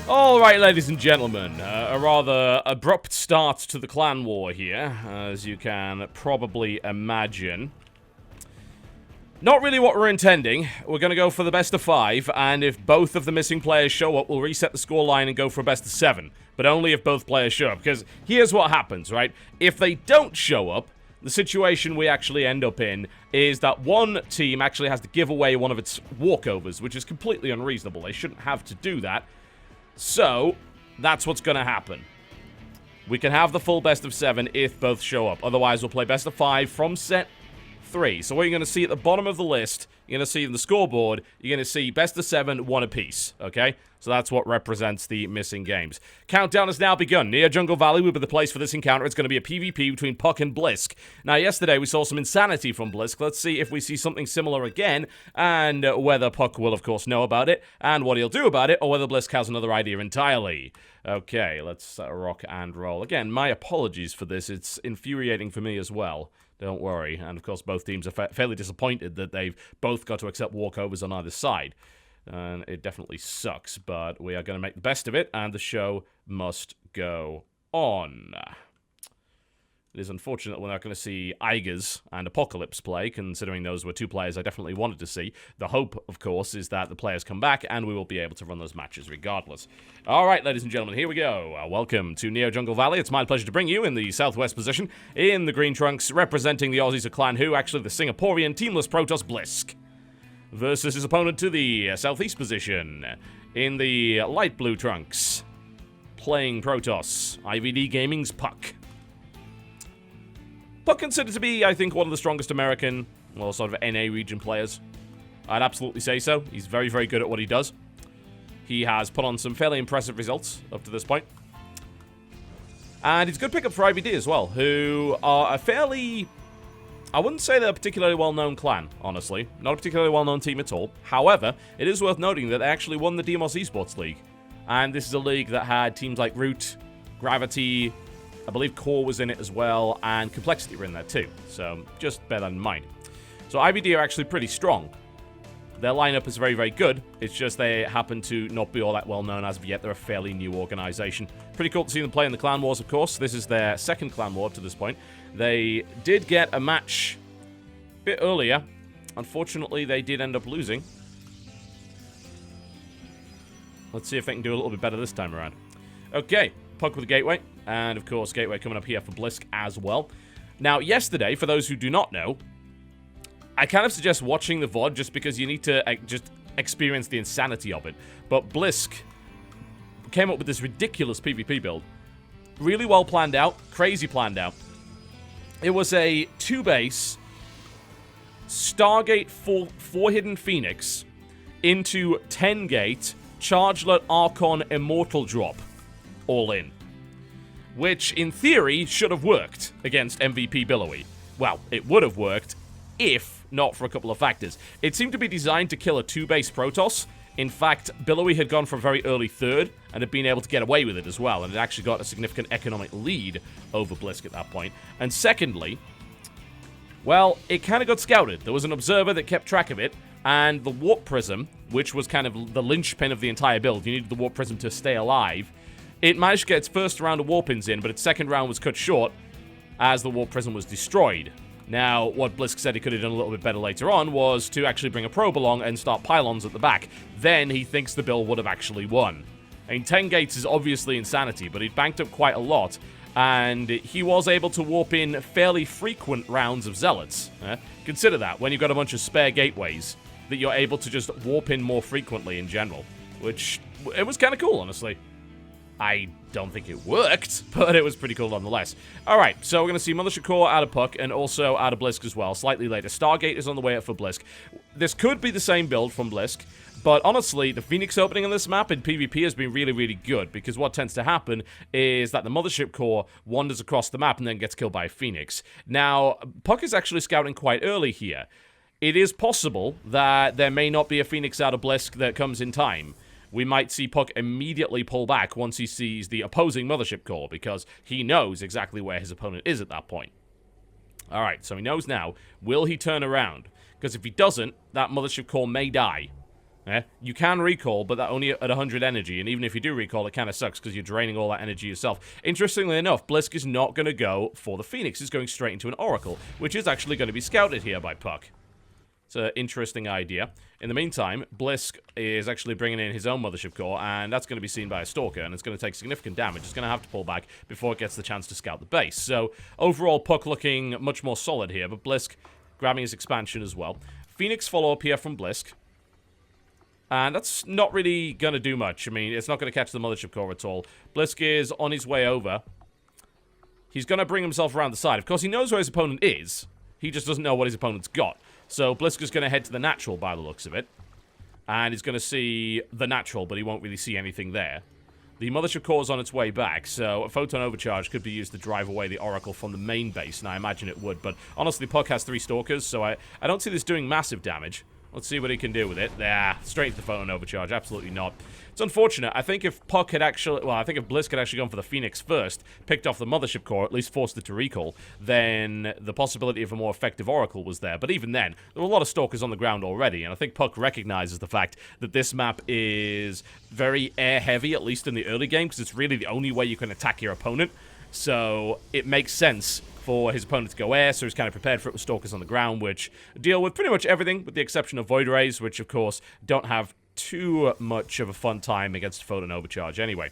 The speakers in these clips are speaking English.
Alright, ladies and gentlemen, a rather abrupt start to the clan war here, as you can probably imagine. Not really what we're intending. We're going to go for the best of 5, and if both of the missing players show up, we'll reset the scoreline and go for a best of 7. But only if both players show up, because here's what happens, right? If they don't show up, the situation we actually end up in is that one team actually has to give away one of its walkovers, which is completely unreasonable. They shouldn't have to do that. So, that's what's going to happen. We can have the full best of 7 if both show up. Otherwise, we'll play best of 5 from set 3. So what you're going to see at the bottom of the list, you're going to see in the scoreboard, you're going to see best of 7, 1 apiece, okay? So that's what represents the missing games. Countdown has now begun. Near Jungle Valley will be the place for this encounter. It's going to be a PvP between Puck and Blisk. Now, yesterday we saw some insanity from Blisk. Let's see if we see something similar again, and whether Puck will, of course, know about it, and what he'll do about it, or whether Blisk has another idea entirely. Okay, let's rock and roll. Again, my apologies for this. It's infuriating for me as well. Don't worry. And, of course, both teams are fairly disappointed that they've both got to accept walkovers on either side. And it definitely sucks, but we are going to make the best of it, and the show must go on. It is unfortunate we're not going to see Igers and Apocalypse play, considering those were two players I definitely wanted to see. The hope, of course, is that the players come back, and we will be able to run those matches regardless. Alright, ladies and gentlemen, here we go. Welcome to Neo Jungle Valley. It's my pleasure to bring you in the southwest position, in the green trunks, representing the Aussies of Clan Who, actually the Singaporean teamless Protoss Blisk, versus his opponent to the southeast position, in the light blue trunks, playing Protoss, IvD Gaming's Puck. Puck considered to be, I think, one of the strongest American, well, sort of NA region players. I'd absolutely say so. He's very, very good at what he does. He has put on some fairly impressive results up to this point. And he's a good pickup for IvD as well, who are a fairly... I wouldn't say they're a particularly well-known clan, honestly. Not a particularly well-known team at all. However, it is worth noting that they actually won the Demos Esports League. And this is a league that had teams like Root, Gravity, I believe Core was in it as well, and Complexity were in there too. So, just bear that in mind. So, IvD are actually pretty strong. Their lineup is very, very good. It's just they happen to not be all that well known as of yet. They're a fairly new organization. Pretty cool to see them play in the Clan Wars, of course. This is their second Clan War to this point. They did get a match a bit earlier. Unfortunately, they did end up losing. Let's see if they can do a little bit better this time around. Okay, Puck with the Gateway. And, of course, Gateway coming up here for Blisk as well. Now, yesterday, for those who do not know, I kind of suggest watching the VOD just because you need to just experience the insanity of it. But Blisk came up with this ridiculous PvP build. Really well planned out. Crazy planned out. It was a 2-base Stargate 4 Hidden Phoenix into 10-gate Chargelet Archon Immortal drop. All in. Which, in theory, should have worked against MVP Billowy. Well, it would have worked if not for a couple of factors. It seemed to be designed to kill a 2-base Protoss. In fact, Billowy had gone for a very early third and had been able to get away with it as well, and it actually got a significant economic lead over Blisk at that point. And secondly, well, it kind of got scouted. There was an observer that kept track of it, and the Warp Prism, which was kind of the linchpin of the entire build, you needed the Warp Prism to stay alive. It managed to get its first round of Warpins in, but its second round was cut short as the Warp Prism was destroyed. Now, what Blisk said he could have done a little bit better later on was to actually bring a probe along and start pylons at the back. Then he thinks the build would have actually won. I mean, 10 gates is obviously insanity, but he'd banked up quite a lot, and he was able to warp in fairly frequent rounds of Zealots. Consider that, when you've got a bunch of spare gateways, that you're able to just warp in more frequently in general, which, it was kind of cool, honestly. I don't think it worked, but it was pretty cool nonetheless. Alright, so we're going to see Mothership Core out of Puck, and also out of Blisk as well, slightly later. Stargate is on the way up for Blisk. This could be the same build from Blisk, but honestly, the Phoenix opening on this map in PvP has been really, really good, because what tends to happen is that the Mothership Core wanders across the map and then gets killed by a Phoenix. Now, Puck is actually scouting quite early here. It is possible that there may not be a Phoenix out of Blisk that comes in time. We might see Puck immediately pull back once he sees the opposing Mothership Core, because he knows exactly where his opponent is at that point. Alright, so he knows now. Will he turn around? Because if he doesn't, that Mothership Core may die. You can recall, but that only at 100 energy, and even if you do recall, it kind of sucks because you're draining all that energy yourself. Interestingly enough, Blisk is not going to go for the Phoenix. He's going straight into an Oracle, which is actually going to be scouted here by Puck. It's an interesting idea. In the meantime, Blisk is actually bringing in his own Mothership Core, and that's going to be seen by a Stalker, and it's going to take significant damage. It's going to have to pull back before it gets the chance to scout the base. So, overall, Puck looking much more solid here, but Blisk grabbing his expansion as well. Phoenix follow-up here from Blisk. And that's not really going to do much. I mean, it's not going to catch the Mothership Core at all. Blisk is on his way over. He's going to bring himself around the side. Of course, he knows where his opponent is. He just doesn't know what his opponent's got. So Blisk is going to head to the natural by the looks of it. And he's going to see the natural, but he won't really see anything there. The Mothership Core is on its way back, so a Photon Overcharge could be used to drive away the Oracle from the main base, and I imagine it would. But honestly, Puck has 3 Stalkers, so I don't see this doing massive damage. Let's see what he can do with it. Straight to the Photon Overcharge. Absolutely not. It's unfortunate. I think if Puck had actually... Well, I think if Blisk had actually gone for the Phoenix first, picked off the Mothership Core, at least forced it to recall, then the possibility of a more effective Oracle was there. But even then, there were a lot of Stalkers on the ground already, and I think Puck recognizes the fact that this map is very air-heavy, at least in the early game, because it's really the only way you can attack your opponent. So it makes sense for his opponent to go air, so he's kind of prepared for it with Stalkers on the ground, which deal with pretty much everything, with the exception of Void Rays, which, of course, don't have too much of a fun time against Photon Overcharge anyway.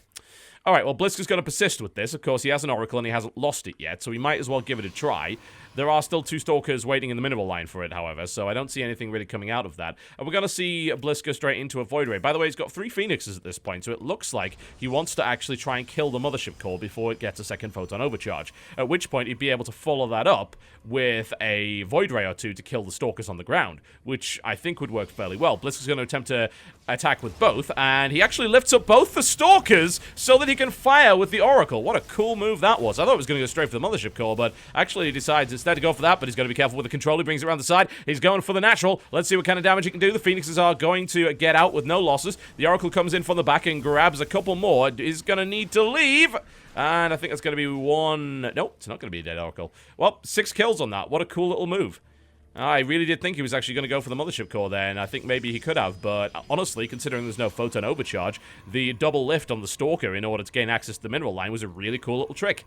Alright, well, Blisk is going to persist with this. Of course, he has an Oracle and he hasn't lost it yet, so we might as well give it a try. There are still 2 Stalkers waiting in the minimal line for it, however, so I don't see anything really coming out of that. And we're going to see Blisk go straight into a Void Ray. By the way, he's got 3 Phoenixes at this point, so it looks like he wants to actually try and kill the Mothership Core before it gets a second Photon Overcharge. At which point, he'd be able to follow that up with a Void Ray or 2 to kill the Stalkers on the ground, which I think would work fairly well. Blisk is going to attempt to attack with both, and he actually lifts up both the Stalkers so that he can fire with the Oracle. What a cool move that was. I thought it was going to go straight for the Mothership Core, but actually he decides instead to go for that, but he's got to be careful with the control. He brings it around the side. He's going for the natural. Let's see what kind of damage he can do. The Phoenixes are going to get out with no losses. The Oracle comes in from the back and grabs a couple more. He's going to need to leave. And I think that's going to be one... Nope, it's not going to be a dead Oracle. Well, 6 kills on that. What a cool little move. I really did think he was actually going to go for the Mothership Core there, and I think maybe he could have, but honestly, considering there's no Photon Overcharge, the double lift on the Stalker in order to gain access to the mineral line was a really cool little trick.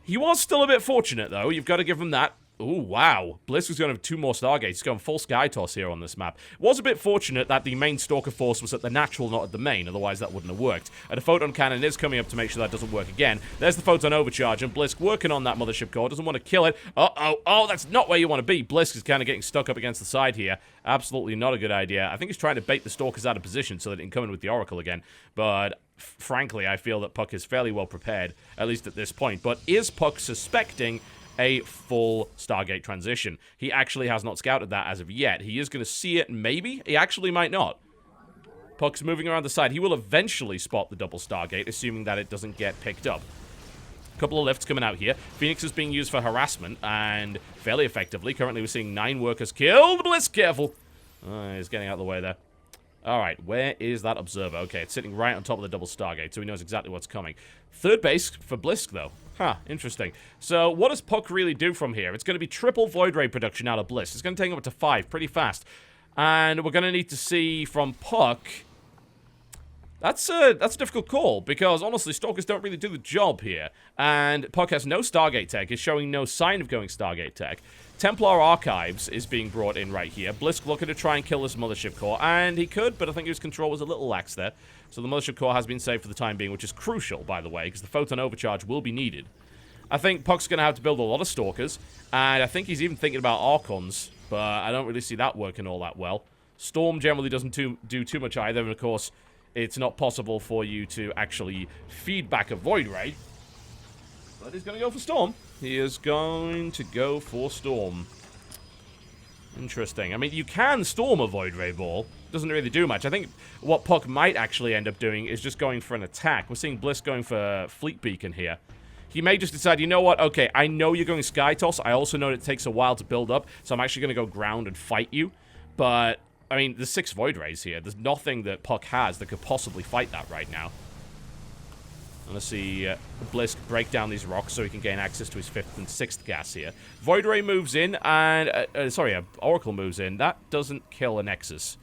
He was still a bit fortunate, though. You've got to give him that. Ooh, wow. Blisk is going to have 2 more Stargates. He's going full Sky Toss here on this map. It was a bit fortunate that the main Stalker force was at the natural, not at the main. Otherwise, that wouldn't have worked. And a Photon Cannon is coming up to make sure that doesn't work again. There's the Photon Overcharge, and Blisk working on that Mothership Core. Doesn't want to kill it. Uh-oh. Oh, that's not where you want to be. Blisk is kind of getting stuck up against the side here. Absolutely not a good idea. I think he's trying to bait the Stalkers out of position so that he can come in with the Oracle again. But... frankly, I feel that Puck is fairly well prepared, at least at this point. But is Puck suspecting a full Stargate transition? He actually has not scouted that as of yet. He is going to see it, maybe. He actually might not. Puck's moving around the side. He will eventually spot the double Stargate, assuming that it doesn't get picked up. A couple of lifts coming out here. Phoenix is being used for harassment, and fairly effectively. Currently, we're seeing 9 workers killed. Blisk, careful. He's getting out of the way there. Alright, where is that observer? Okay, it's sitting right on top of the double Stargate, so he knows exactly what's coming. Third base for Blisk, though. Huh, interesting. So, what does Puck really do from here? It's going to be triple Void Ray production out of Blisk. It's going to take him up to 5 pretty fast. And we're going to need to see from Puck... That's a difficult call, because honestly, Stalkers don't really do the job here. And Puck has no Stargate tech, is showing no sign of going Stargate tech. Templar Archives is being brought in right here. Blisk looking to try and kill this Mothership Core, and he could, but I think his control was a little lax there. So the Mothership Core has been saved for the time being, which is crucial, by the way, because the Photon Overcharge will be needed. I think Puck's going to have to build a lot of Stalkers, and I think he's even thinking about Archons, but I don't really see that working all that well. Storm generally doesn't do too much either, and of course... it's not possible for you to actually feed back a Void Ray. But he's going to go for Storm. He is going to go for Storm. Interesting. I mean, you can Storm a Void Ray ball. Doesn't really do much. I think what Puck might actually end up doing is just going for an attack. We're seeing Blisk going for Fleet Beacon here. He may just decide, you know what, okay, I know you're going Sky Toss. I also know that it takes a while to build up, so I'm actually going to go ground and fight you. But... I mean, there's 6 Void Rays here. There's nothing that Puck has that could possibly fight that right now. I'm going to see Blisk break down these rocks so he can gain access to his 5th and 6th gas here. Void Ray moves in, and... Oracle moves in. That doesn't kill a Nexus.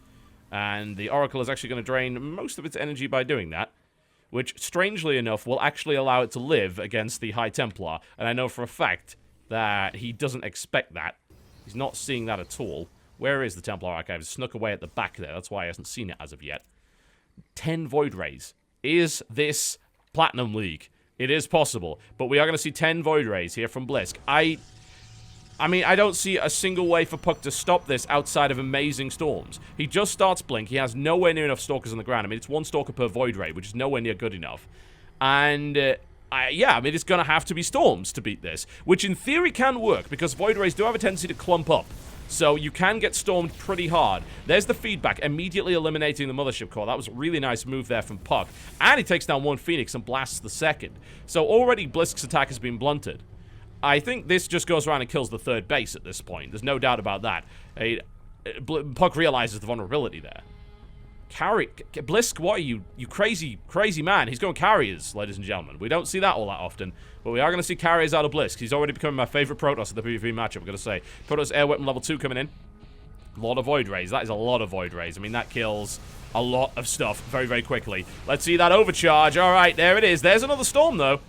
And the Oracle is actually going to drain most of its energy by doing that, which, strangely enough, will actually allow it to live against the High Templar. And I know for a fact that he doesn't expect that. He's not seeing that at all. Where is the Templar Archive? It's snuck away at the back there. That's why he hasn't seen it as of yet. 10 Void Rays. Is this Platinum League? It is possible. But we are going to see 10 Void Rays here from Blisk. I mean, I don't see a single way for Puck to stop this outside of amazing storms. He just starts Blink. He has nowhere near enough Stalkers on the ground. I mean, it's 1 Stalker per Void Ray, which is nowhere near good enough. And, yeah, I mean, it's going to have to be Storms to beat this, which in theory can work, because Void Rays do have a tendency to clump up. So you can get stormed pretty hard. There's the feedback, immediately eliminating the Mothership Core. That was a really nice move there from Puck. And he takes down 1 Phoenix and blasts the 2nd. So already Blisk's attack has been blunted. I think this just goes around and kills the 3rd base at this point. There's no doubt about that. Puck realizes the vulnerability there. Blisk, what are you? You crazy, crazy man. He's going carriers, ladies and gentlemen. We don't see that all that often, but we are going to see carriers out of Blisk. He's already becoming my favorite Protoss in the PvP matchup, I'm going to say. Protoss Air Weapon level 2 coming in. A lot of Void Rays. That is a lot of Void Rays. I mean, that kills a lot of stuff very, very quickly. Let's see that overcharge. All right, there it is. There's another Storm, though.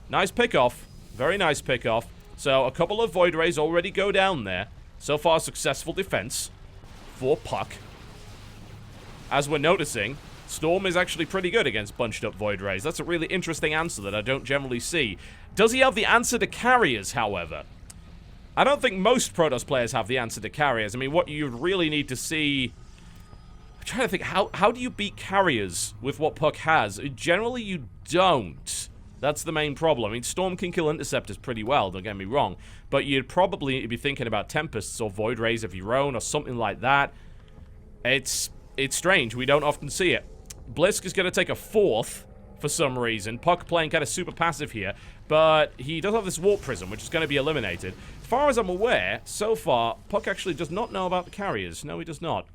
Nice pickoff. Very nice pickoff. So, a couple of Void Rays already go down there. So far, successful defense for Puck. As we're noticing, Storm is actually pretty good against bunched up Void Rays. That's a really interesting answer that I don't generally see. Does he have the answer to carriers, however? I don't think most Protoss players have the answer to carriers. I mean, what you really need to see... I'm trying to think, how do you beat carriers with what Puck has? Generally, you don't. That's the main problem. I mean, Storm can kill Interceptors pretty well, don't get me wrong. But you'd probably be thinking about Tempests or Void Rays of your own or something like that. It's strange. We don't often see it. Blisk is going to take a 4th for some reason. Puck playing kind of super passive here. But he does have this Warp Prism, which is going to be eliminated. As far as I'm aware, so far, Puck actually does not know about the carriers. No, he does not.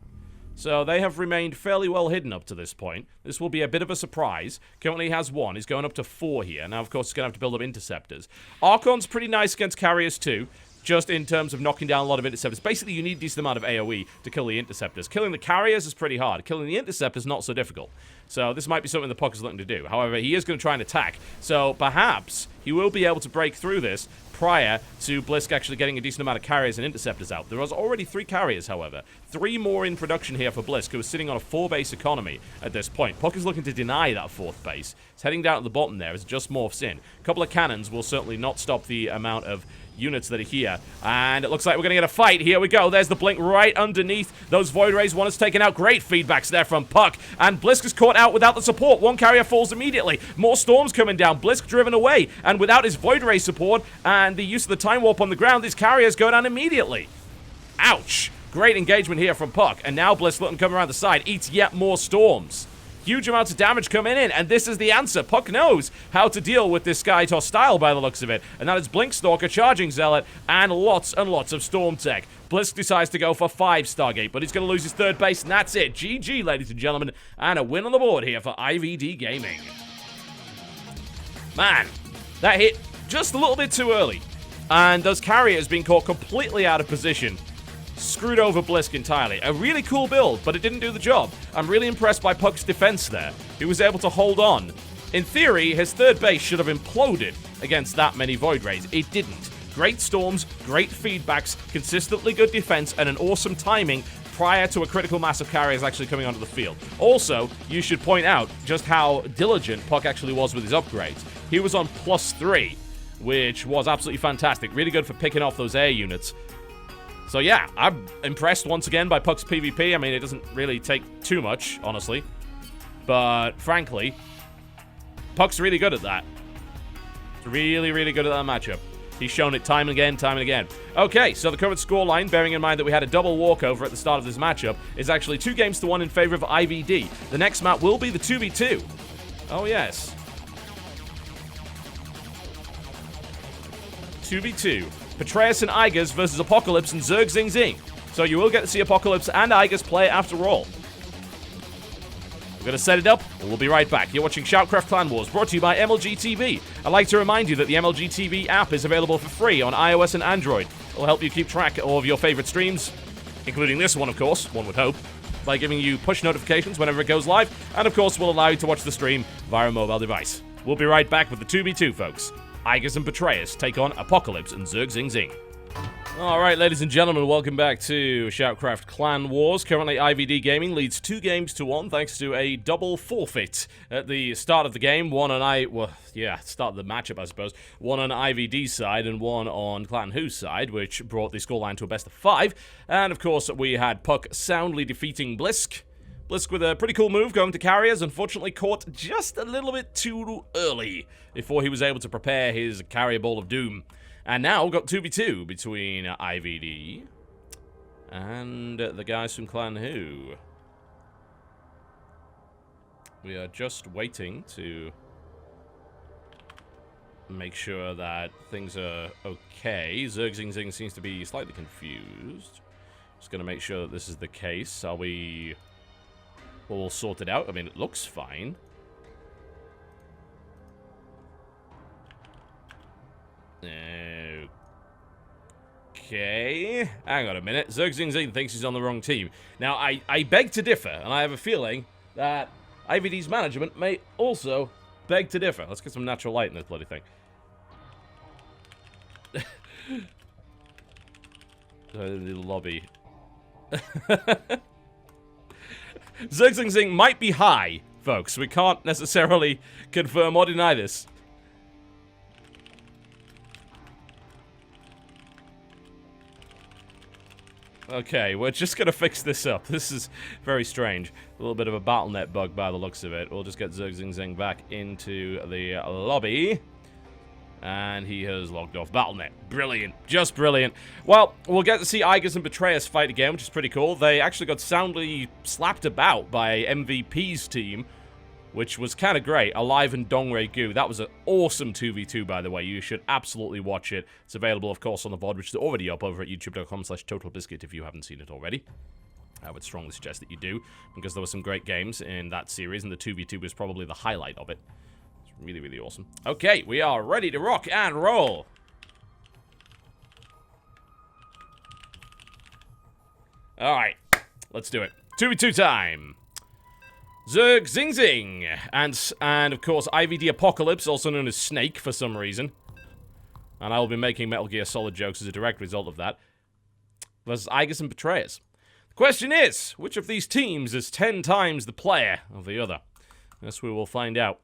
So they have remained fairly well hidden up to this point. This will be a bit of a surprise. Currently has 1. He's going up to 4 here. Now, of course, he's going to have to build up Interceptors. Archon's pretty nice against carriers too, just in terms of knocking down a lot of Interceptors. Basically, you need a decent amount of AoE to kill the Interceptors. Killing the carriers is pretty hard. Killing the Interceptors, not so difficult. So this might be something the Puck is looking to do. However, he is going to try and attack. So perhaps he will be able to break through this prior to Blisk actually getting a decent amount of carriers and Interceptors out. There was already 3 carriers, however. 3 more in production here for Blisk, who is sitting on a 4-base economy at this point. Puck is looking to deny that 4th base. It's heading down at the bottom there as it just morphs in. A couple of cannons will certainly not stop the amount of units that are here. And it looks like we're going to get a fight. Here we go. There's the blink right underneath those Void Rays. One is taken out. Great feedbacks there from Puck. And Blisk is caught out without the support. 1 carrier falls immediately. More storms coming down. Blisk driven away. And without his Void Ray support and the use of the Time Warp on the ground, these carriers go down immediately. Ouch. Great engagement here from Puck. And now Blisk looking to come around the side. Eats yet more storms. Huge amounts of damage coming in, and this is the answer. Puck knows how to deal with this Skytoss style by the looks of it, and that is Blink Stalker, Charging Zealot, and lots of Storm Tech. Blisk decides to go for 5 Stargate, but he's going to lose his 3rd base, and that's it. GG, ladies and gentlemen, and a win on the board here for IvD Gaming. Man, that hit just a little bit too early, and those carriers being caught completely out of position screwed over Blisk entirely. A really cool build, but it didn't do the job. I'm really impressed by Puck's defense there. He was able to hold on. In theory, his 3rd base should have imploded against that many Void Rays. It didn't. Great storms, great feedbacks, consistently good defense, and an awesome timing prior to a critical mass of carriers actually coming onto the field. Also, you should point out just how diligent Puck actually was with his upgrades. He was on +3, which was absolutely fantastic. Really good for picking off those air units. So yeah, I'm impressed once again by Puck's PvP. I mean, it doesn't really take too much, honestly. But frankly, Puck's really good at that. Really, really good at that matchup. He's shown it time and again. Okay, so the current scoreline, bearing in mind that we had a double walkover at the start of this matchup, is actually 2 games to 1 in favor of IvD. The next map will be the 2v2. Oh, yes. 2v2. Patreus and Igers versus Apocalypse and Zerg Zing Zing. So you will get to see Apocalypse and Igers play after all. We're going to set it up, and we'll be right back. You're watching SHOUTCraft Clan Wars, brought to you by MLG TV. I'd like to remind you that the MLG TV app is available for free on iOS and Android. It will help you keep track of all of your favorite streams, including this one, of course, one would hope. by giving you push notifications whenever it goes live, and of course will allow you to watch the stream via a mobile device. We'll be right back with the 2v2, folks. Igers and Betrayers take on Apocalypse and Zerg Zing Zing. Alright, ladies and gentlemen, welcome back to SHOUTCraft Clan Wars. Currently, IvD Gaming leads 2 games to 1 thanks to a double forfeit at the start of the game. One on start of the matchup, I suppose. One on IvD's side and one on Clan Who's side, which brought the scoreline to a best of 5. And of course, we had Puck soundly defeating Blisk. Blisk with a pretty cool move going to carriers, unfortunately caught just a little bit too early before he was able to prepare his carrier ball of doom. And now we've got 2v2 between IvD and the guys from Clan Who. We are just waiting to make sure that things are okay. Zerg Zing Zing seems to be slightly confused. Just going to make sure that this is the case. Are we all sorted out? I mean, it looks fine. Okay, hang on a minute. Zerg Zing Zing thinks he's on the wrong team. Now, I beg to differ, and I have a feeling that IvD's management may also beg to differ. Let's get some natural light in this bloody thing. The lobby. Zerg Zing Zing might be high, folks. We can't necessarily confirm or deny this. Okay, we're just gonna fix this up. This is very strange. A little bit of a BattleNet bug by the looks of it. We'll just get Zerg Zing Zing back into the lobby. And he has logged off BattleNet. Brilliant. Just brilliant. Well, we'll get to see Igers and Betrayers fight again, which is pretty cool. They actually got soundly slapped about by MVP's team, which was kind of great. Alive and Dongray Goo. That was an awesome 2v2, by the way. You should absolutely watch it. It's available, of course, on the VOD, which is already up over at youtube.com/TotalBiscuit if you haven't seen it already. I would strongly suggest that you do, because there were some great games in that series, and the 2v2 was probably the highlight of it. It's really, really awesome. Okay, we are ready to rock and roll. Alright, let's do it. 2v2 time. Zerg Zing Zing, and of course IvD Apocalypse, also known as Snake for some reason. And I will be making Metal Gear Solid jokes as a direct result of that. Versus Igers and Betrayers. The question is, which of these teams is 10 times the player of the other? Yes, we will find out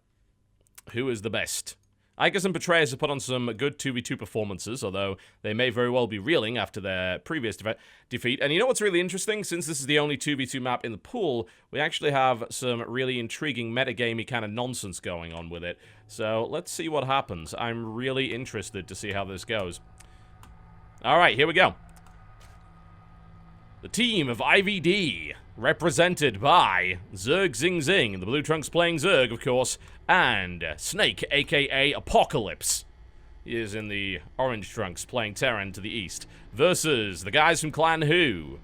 who is the best. Igers and Betrayers have put on some good 2v2 performances, although they may very well be reeling after their previous defeat. And you know what's really interesting? Since this is the only 2v2 map in the pool, we actually have some really intriguing metagamey kind of nonsense going on with it. So let's see what happens. I'm really interested to see how this goes. Alright, here we go. The team of IvD, represented by Zerg Zing Zing, the Blue Trunks playing Zerg, of course, and Snake, aka Apocalypse. He is in the Orange Trunks playing Terran to the east, versus the guys from Clan Who,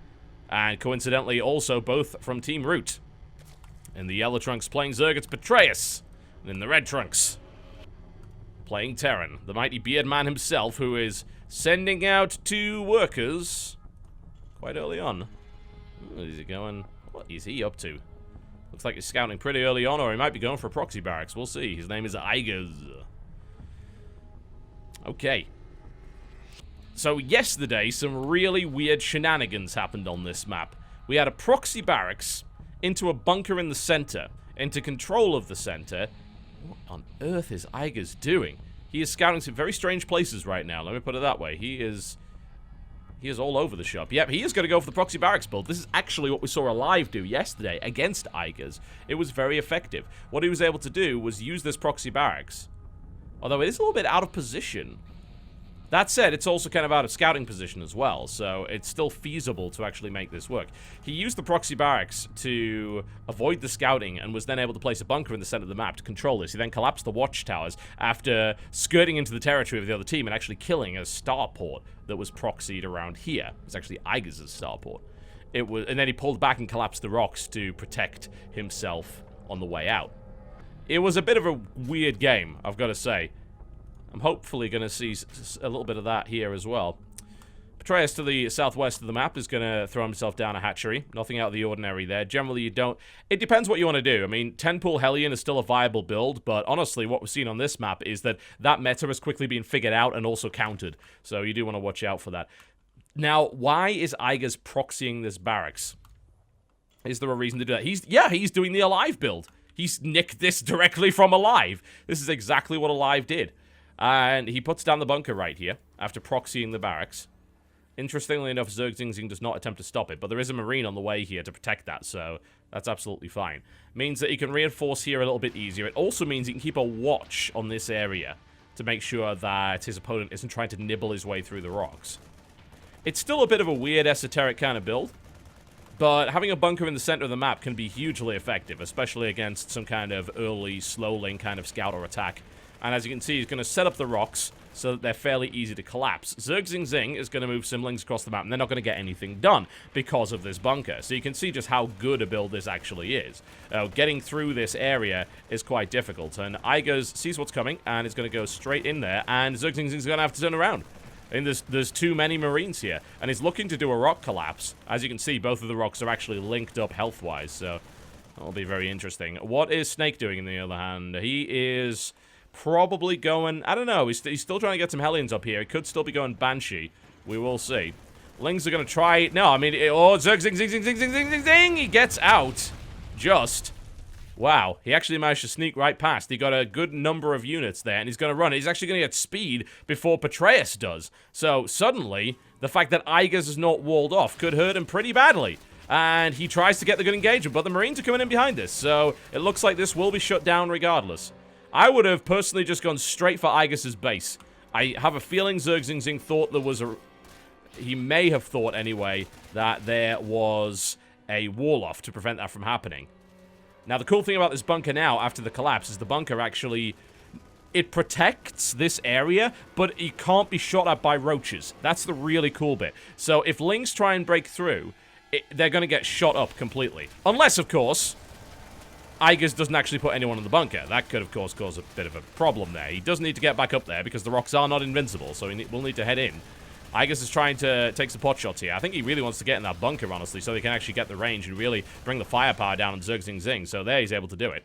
and coincidentally also both from Team Root. In the Yellow Trunks playing Zerg, it's Betrayus, and in the Red Trunks playing Terran, the mighty Beard Man himself, who is sending out 2 workers quite early on. What is he going? What is he up to? Looks like he's scouting pretty early on, or he might be going for a proxy barracks. We'll see. His name is Igers. Okay. So yesterday, some really weird shenanigans happened on this map. We had a proxy barracks into a bunker in the center, into control of the center. What on earth is Igers doing? He is scouting some very strange places right now. Let me put it that way. He is all over the shop. Yep, he is going to go for the proxy barracks build. This is actually what we saw Alive do yesterday against Igers. It was very effective. What he was able to do was use this proxy barracks. Although it is a little bit out of position. That said, it's also kind of out of scouting position as well, so it's still feasible to actually make this work. He used the proxy barracks to avoid the scouting and was then able to place a bunker in the center of the map to control this. He then collapsed the watchtowers after skirting into the territory of the other team and actually killing a starport that was proxied around here. It was actually Igers' starport. And then he pulled back and collapsed the rocks to protect himself on the way out. It was a bit of a weird game, I've got to say. I'm hopefully going to see a little bit of that here as well. Petraeus to the southwest of the map is going to throw himself down a hatchery. Nothing out of the ordinary there. Generally, you don't... It depends what you want to do. I mean, 10-pool Hellion is still a viable build, but honestly, what we've seen on this map is that that meta has quickly been figured out and also countered. So you do want to watch out for that. Now, why is Iger's proxying this barracks? Is there a reason to do that? He's doing the Alive build. He's nicked this directly from Alive. This is exactly what Alive did. And he puts down the bunker right here after proxying the barracks. Interestingly enough, Zerg Zing Zing does not attempt to stop it, but there is a Marine on the way here to protect that, so that's absolutely fine. Means that he can reinforce here a little bit easier. It also means he can keep a watch on this area to make sure that his opponent isn't trying to nibble his way through the rocks. It's still a bit of a weird, esoteric kind of build, but having a bunker in the center of the map can be hugely effective, especially against some kind of early, slow-link kind of scout or attack. And as you can see, he's going to set up the rocks so that they're fairly easy to collapse. Zerg Zing Zing is going to move Simlings across the map, and they're not going to get anything done because of this bunker. So you can see just how good a build this actually is. Getting through this area is quite difficult, and Igers sees what's coming, and is going to go straight in there, and Zerg Zing Zing's going to have to turn around. And there's too many Marines here, and he's looking to do a rock collapse. As you can see, both of the rocks are actually linked up health-wise, so that'll be very interesting. What is Snake doing, on the other hand? He is... probably going... I don't know. He's still trying to get some Hellions up here. He could still be going Banshee. We will see. Lings are going to try... No, I mean... Oh, Zerg Zing Zing Zing Zing Zing Zing Zing Zing! He gets out. Just. Wow. He actually managed to sneak right past. He got a good number of units there, and he's going to run. He's actually going to get speed before Petraeus does. So, suddenly, the fact that Igers is not walled off could hurt him pretty badly. And he tries to get the good engagement, but the Marines are coming in behind this. So, it looks like this will be shut down regardless. I would have personally just gone straight for Igers' base. I have a feeling Zerg Zing Zing thought there was a... He may have thought, anyway, that there was a wall-off to prevent that from happening. Now, the cool thing about this bunker now, after the collapse, is the bunker actually... It protects this area, but it can't be shot at by roaches. That's the really cool bit. So, if Lings try and break through, they're going to get shot up completely. Unless, of course... Igers doesn't actually put anyone in the bunker. That could, of course, cause a bit of a problem there. He does need to get back up there because the rocks are not invincible, so we'll need to head in. Igers is trying to take some pot shots here. I think he really wants to get in that bunker, honestly, so he can actually get the range and really bring the firepower down on Zerg Zing Zing. So there he's able to do it.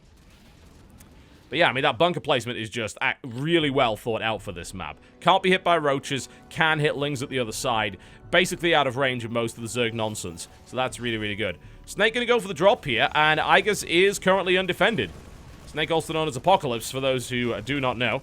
But yeah, I mean, that bunker placement is just really well thought out for this map. Can't be hit by roaches, can hit Lings at the other side, basically out of range of most of the Zerg nonsense. So that's really, really good. Snake going to go for the drop here, and Igers is currently undefended. Snake, also known as Apocalypse, for those who do not know.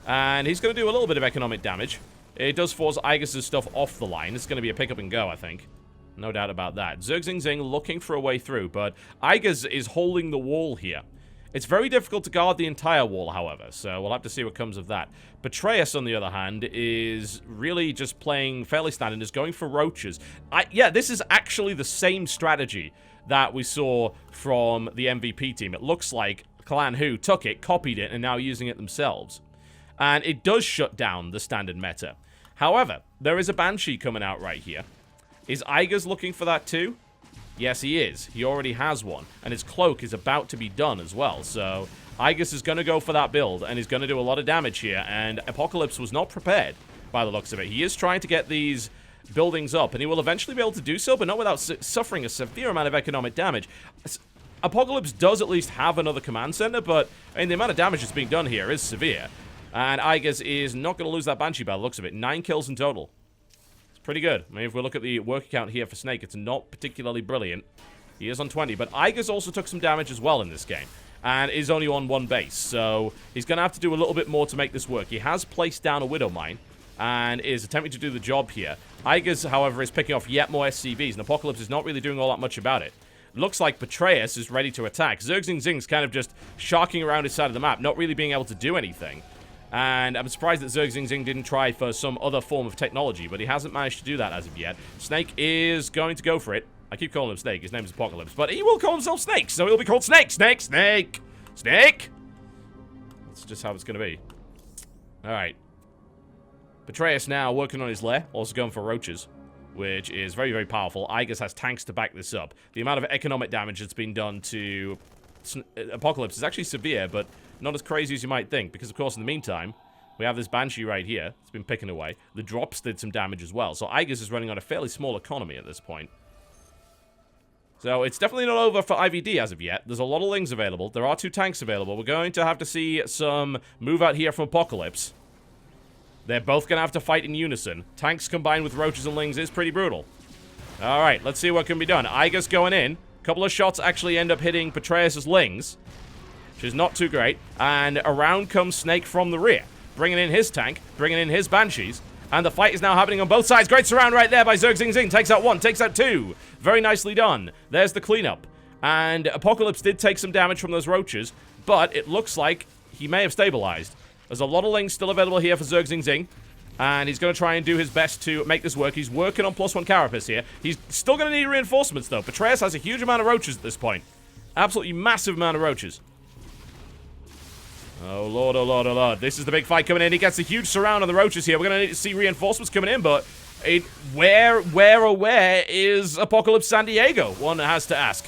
And he's going to do a little bit of economic damage. It does force Igers' stuff off the line. It's going to be a pick up and go, I think. No doubt about that. Zerg Zing Zing looking for a way through, but Igers is holding the wall here. It's very difficult to guard the entire wall, however, so we'll have to see what comes of that. Petraeus, on the other hand, is really just playing fairly standard, is going for roaches. Yeah, this is actually the same strategy that we saw from the MVP team. It looks like Clan Who took it, copied it, and now using it themselves. And it does shut down the standard meta. However, there is a Banshee coming out right here. Is Igers looking for that too? Yes, he is. He already has one. And his cloak is about to be done as well. So, Igers is going to go for that build. And he's going to do a lot of damage here. And Apocalypse was not prepared by the looks of it. He is trying to get these buildings up. And he will eventually be able to do so, but not without suffering a severe amount of economic damage. Apocalypse does at least have another command center, but I mean, the amount of damage that's being done here is severe. And Igers is not going to lose that Banshee by the looks of it. 9 kills in total. Pretty good. I mean, if we look at the work account here for Snake, it's not particularly brilliant. He is on 20, but Igers also took some damage as well in this game, and is only on 1 base, so he's going to have to do a little bit more to make this work. He has placed down a Widow Mine, and is attempting to do the job here. Igers, however, is picking off yet more SCVs, and Apocalypse is not really doing all that much about it. Looks like Petraeus is ready to attack. Zerg Zing Zing's kind of just sharking around his side of the map, not really being able to do anything. And I'm surprised that Zerg Zing Zing didn't try for some other form of technology, but he hasn't managed to do that as of yet. Snake is going to go for it. I keep calling him Snake. His name is Apocalypse, but he will call himself Snake, so he'll be called Snake. Snake, Snake, Snake. That's just how it's going to be. All right. Petraeus now working on his lair, also going for roaches, which is very, very powerful. Igers has tanks to back this up. The amount of economic damage that's been done to Apocalypse is actually severe, but not as crazy as you might think, because, of course, in the meantime, We have this Banshee right here. It's been picking away. The drops did some damage as well. So Aegis is running on a fairly small economy at this point. So it's definitely not over for IvD as of yet. There's a lot of Lings available. There are 2 tanks available. We're going to have to see some move out here from Apocalypse. They're both going to have to fight in unison. Tanks combined with Roaches and Lings is pretty brutal. Alright, let's see what can be done. Aegis going in. A couple of shots actually end up hitting Patreus' Lings, which is not too great. And around comes Snake from the rear, bringing in his tank, bringing in his Banshees. And the fight is now happening on both sides. Great surround right there by Zerg. Takes out 1, takes out 2. Very nicely done. There's the cleanup. And Apocalypse did take some damage from those Roaches, but it looks like he may have stabilized. There's a lot of Lings still available here for Zerg. And he's going to try and do his best to make this work. He's working on +1 Carapace here. He's still going to need reinforcements, though. Patreus has a huge amount of Roaches at this point. Absolutely massive amount of Roaches. Oh, Lord, oh, Lord, oh, Lord. This is the big fight coming in. He gets a huge surround on the Roaches here. We're going to need to see reinforcements coming in, but where is Apocalypse San Diego? One has to ask.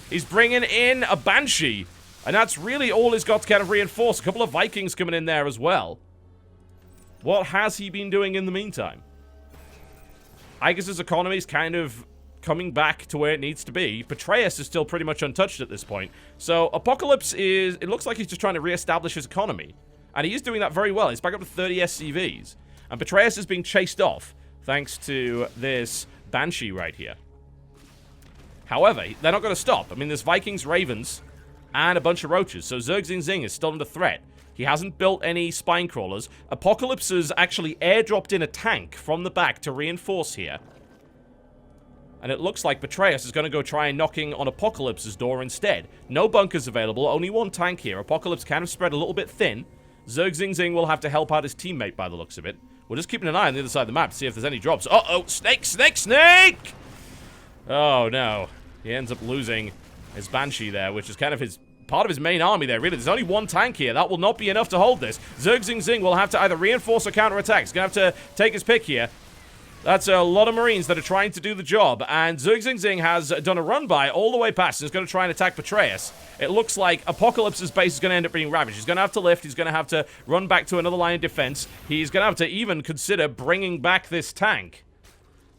He's bringing in a Banshee, and that's really all he's got to kind of reinforce. A couple of Vikings coming in there as well. What has he been doing in the meantime? Aegis' economy is kind of coming back to where it needs to be. Patreus is still pretty much untouched at this point. So Apocalypse is, it looks like he's just trying to reestablish his economy. And he is doing that very well. He's back up to 30 SCVs. And Patreus is being chased off thanks to this Banshee right here. However, they're not going to stop. I mean, there's Vikings, Ravens, and a bunch of Roaches. So Zerg is still under threat. He hasn't built any spine crawlers. Apocalypse has actually airdropped in a tank from the back to reinforce here. And it looks like Patreus is going to go try and knocking on Apocalypse's door instead. No bunkers available, only 1 tank here. Apocalypse kind of spread a little bit thin. Zerg will have to help out his teammate by the looks of it. We're just keeping an eye on the other side of the map to see if there's any drops. Uh-oh, snake! Oh, no. He ends up losing his Banshee there, which is kind of his part of his main army there, really. There's only 1 tank here. That will not be enough to hold this. Zerg will have to either reinforce or counterattack. He's going to have to take his pick here. That's a lot of Marines that are trying to do the job, and Zerg has done a run-by all the way past and is going to try and attack Patreus. It looks like Apocalypse's base is going to end up being ravaged. He's going to have to lift. He's going to have to run back to another line of defense. He's going to have to even consider bringing back this tank.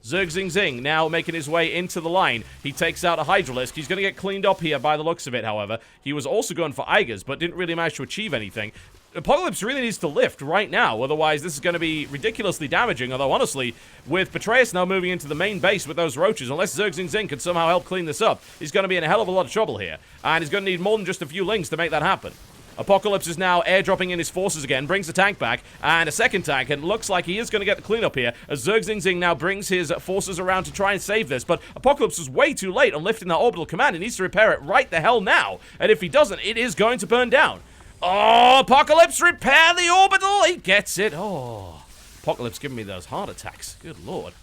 Zerg now making his way into the line. He takes out a Hydralisk. He's going to get cleaned up here by the looks of it, however. He was also going for Aegis, but didn't really manage to achieve anything. Apocalypse really needs to lift right now, otherwise this is going to be ridiculously damaging, although honestly, with Patreus now moving into the main base with those Roaches, unless Zerg can somehow help clean this up, he's going to be in a hell of a lot of trouble here, and he's going to need more than just a few Lings to make that happen. Apocalypse is now airdropping in his forces again, brings the tank back, and a second tank, and it looks like he is going to get the cleanup here, as Zerg now brings his forces around to try and save this, but Apocalypse was way too late on lifting that orbital command. He needs to repair it right the hell now, and if he doesn't, it is going to burn down. Oh, Apocalypse, repair the orbital! He gets it. Oh, Apocalypse giving me those heart attacks. Good lord.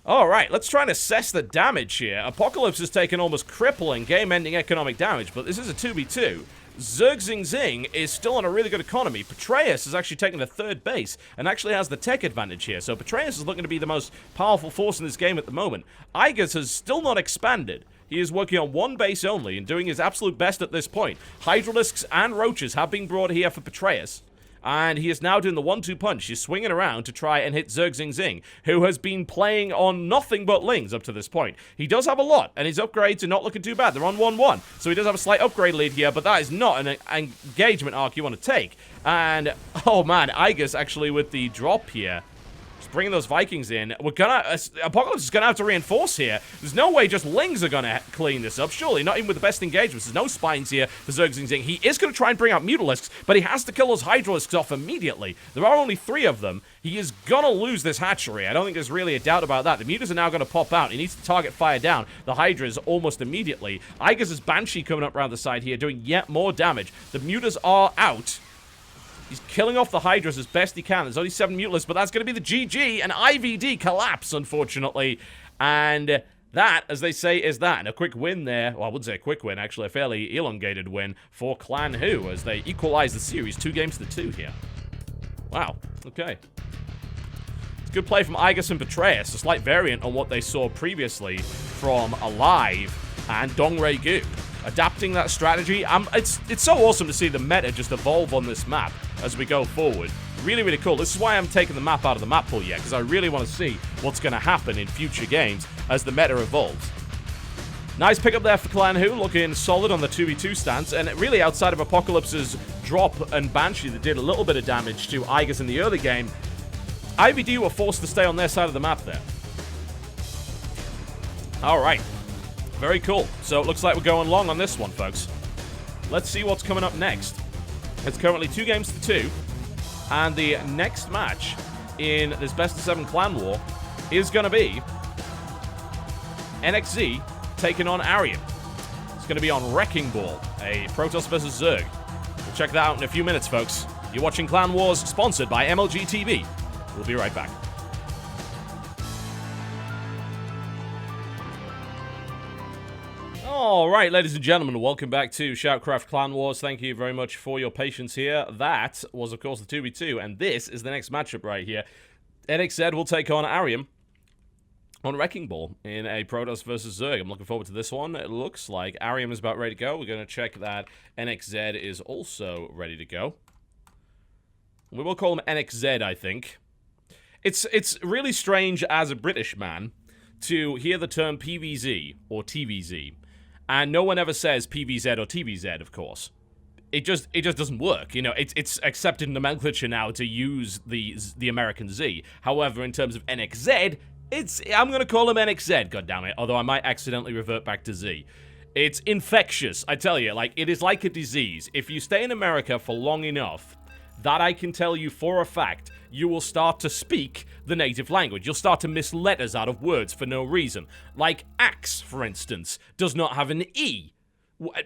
Alright, let's try and assess the damage here. Apocalypse has taken almost crippling, game-ending economic damage, but this is a 2v2. Zerg is still on a really good economy. Patreus has actually taken the 3rd base and actually has the tech advantage here. So Patreus is looking to be the most powerful force in this game at the moment. Aegis has still not expanded. He is working on 1 base only and doing his absolute best at this point. Hydralisks and Roaches have been brought here for Patreus. And he is now doing the 1-2 punch. He's swinging around to try and hit Zerg who has been playing on nothing but Lings up to this point. He does have a lot, and his upgrades are not looking too bad. They're on 1-1, so he does have a slight upgrade lead here, but that is not an engagement arc you want to take. And, oh man, Aegis actually with the drop here. Bringing those Vikings in. Apocalypse is gonna have to reinforce here. There's no way just Lings are gonna clean this up. Surely, not even with the best engagements. There's no spines here for Zerg. He is gonna try and bring out Mutalisks, but he has to kill those Hydralisks off immediately. There are only 3 of them. He is gonna lose this hatchery. I don't think there's really a doubt about that. The Mutas are now gonna pop out. He needs to target fire down the Hydras almost immediately. Aegis' Banshee coming up around the side here, doing yet more damage. The Mutas are out. He's killing off the Hydras as best he can. There's only 7 Mutalisks, but that's going to be the GG. An IvD collapse, unfortunately. And that, as they say, is that. And a quick win there. Well, I wouldn't say a quick win, actually. A fairly elongated win for Clan Who as they equalize the series 2 games to 2 here. Wow. Okay. It's good play from Aegis and Patreus. A slight variant on what they saw previously from Alive and Dongray Gu. adapting that strategy. It's so awesome to see the meta just evolve on this map as we go forward. Really, really cool. This is why I'm taking the map out of the map pool yet, because I really want to see what's going to happen in future games as the meta evolves. Nice pickup there for Clan Who, looking solid on the 2v2 stance, and really outside of Apocalypse's drop and Banshee that did a little bit of damage to Aigers in the early game, IvD were forced to stay on their side of the map there. Alright. Very cool. So it looks like we're going long on this one, folks. Let's see what's coming up next. It's currently 2-2, and the next match in this best of 7 clan war is going to be NXZ taking on Arium. It's going to be on Wrecking Ball, a Protoss versus Zerg. We'll check that out in a few minutes, folks. You're watching Clan Wars, sponsored by MLG TV. We'll be right back. Alright, ladies and gentlemen, welcome back to SHOUTCraft Clan Wars. Thank you very much for your patience here. That was, of course, the 2v2, and this is the next matchup right here. NXZ will take on Arium on Wrecking Ball in a Protoss versus Zerg. I'm looking forward to this one. It looks like Arium is about ready to go. We're going to check that NXZ is also ready to go. We will call him NXZ, I think. It's really strange as a British man to hear the term PVZ or TVZ. And no one ever says PVZ or TVZ, of course. It just doesn't work. You know, it's accepted nomenclature now to use the American Z. However, in terms of NXZ, I'm gonna call him NXZ, goddammit, although I might accidentally revert back to Z. It's infectious, I tell you, like, it is like a disease. If you stay in America for long enough, that I can tell you for a fact, you will start to speak the native language. You'll start to miss letters out of words for no reason. Like axe, for instance, does not have an E.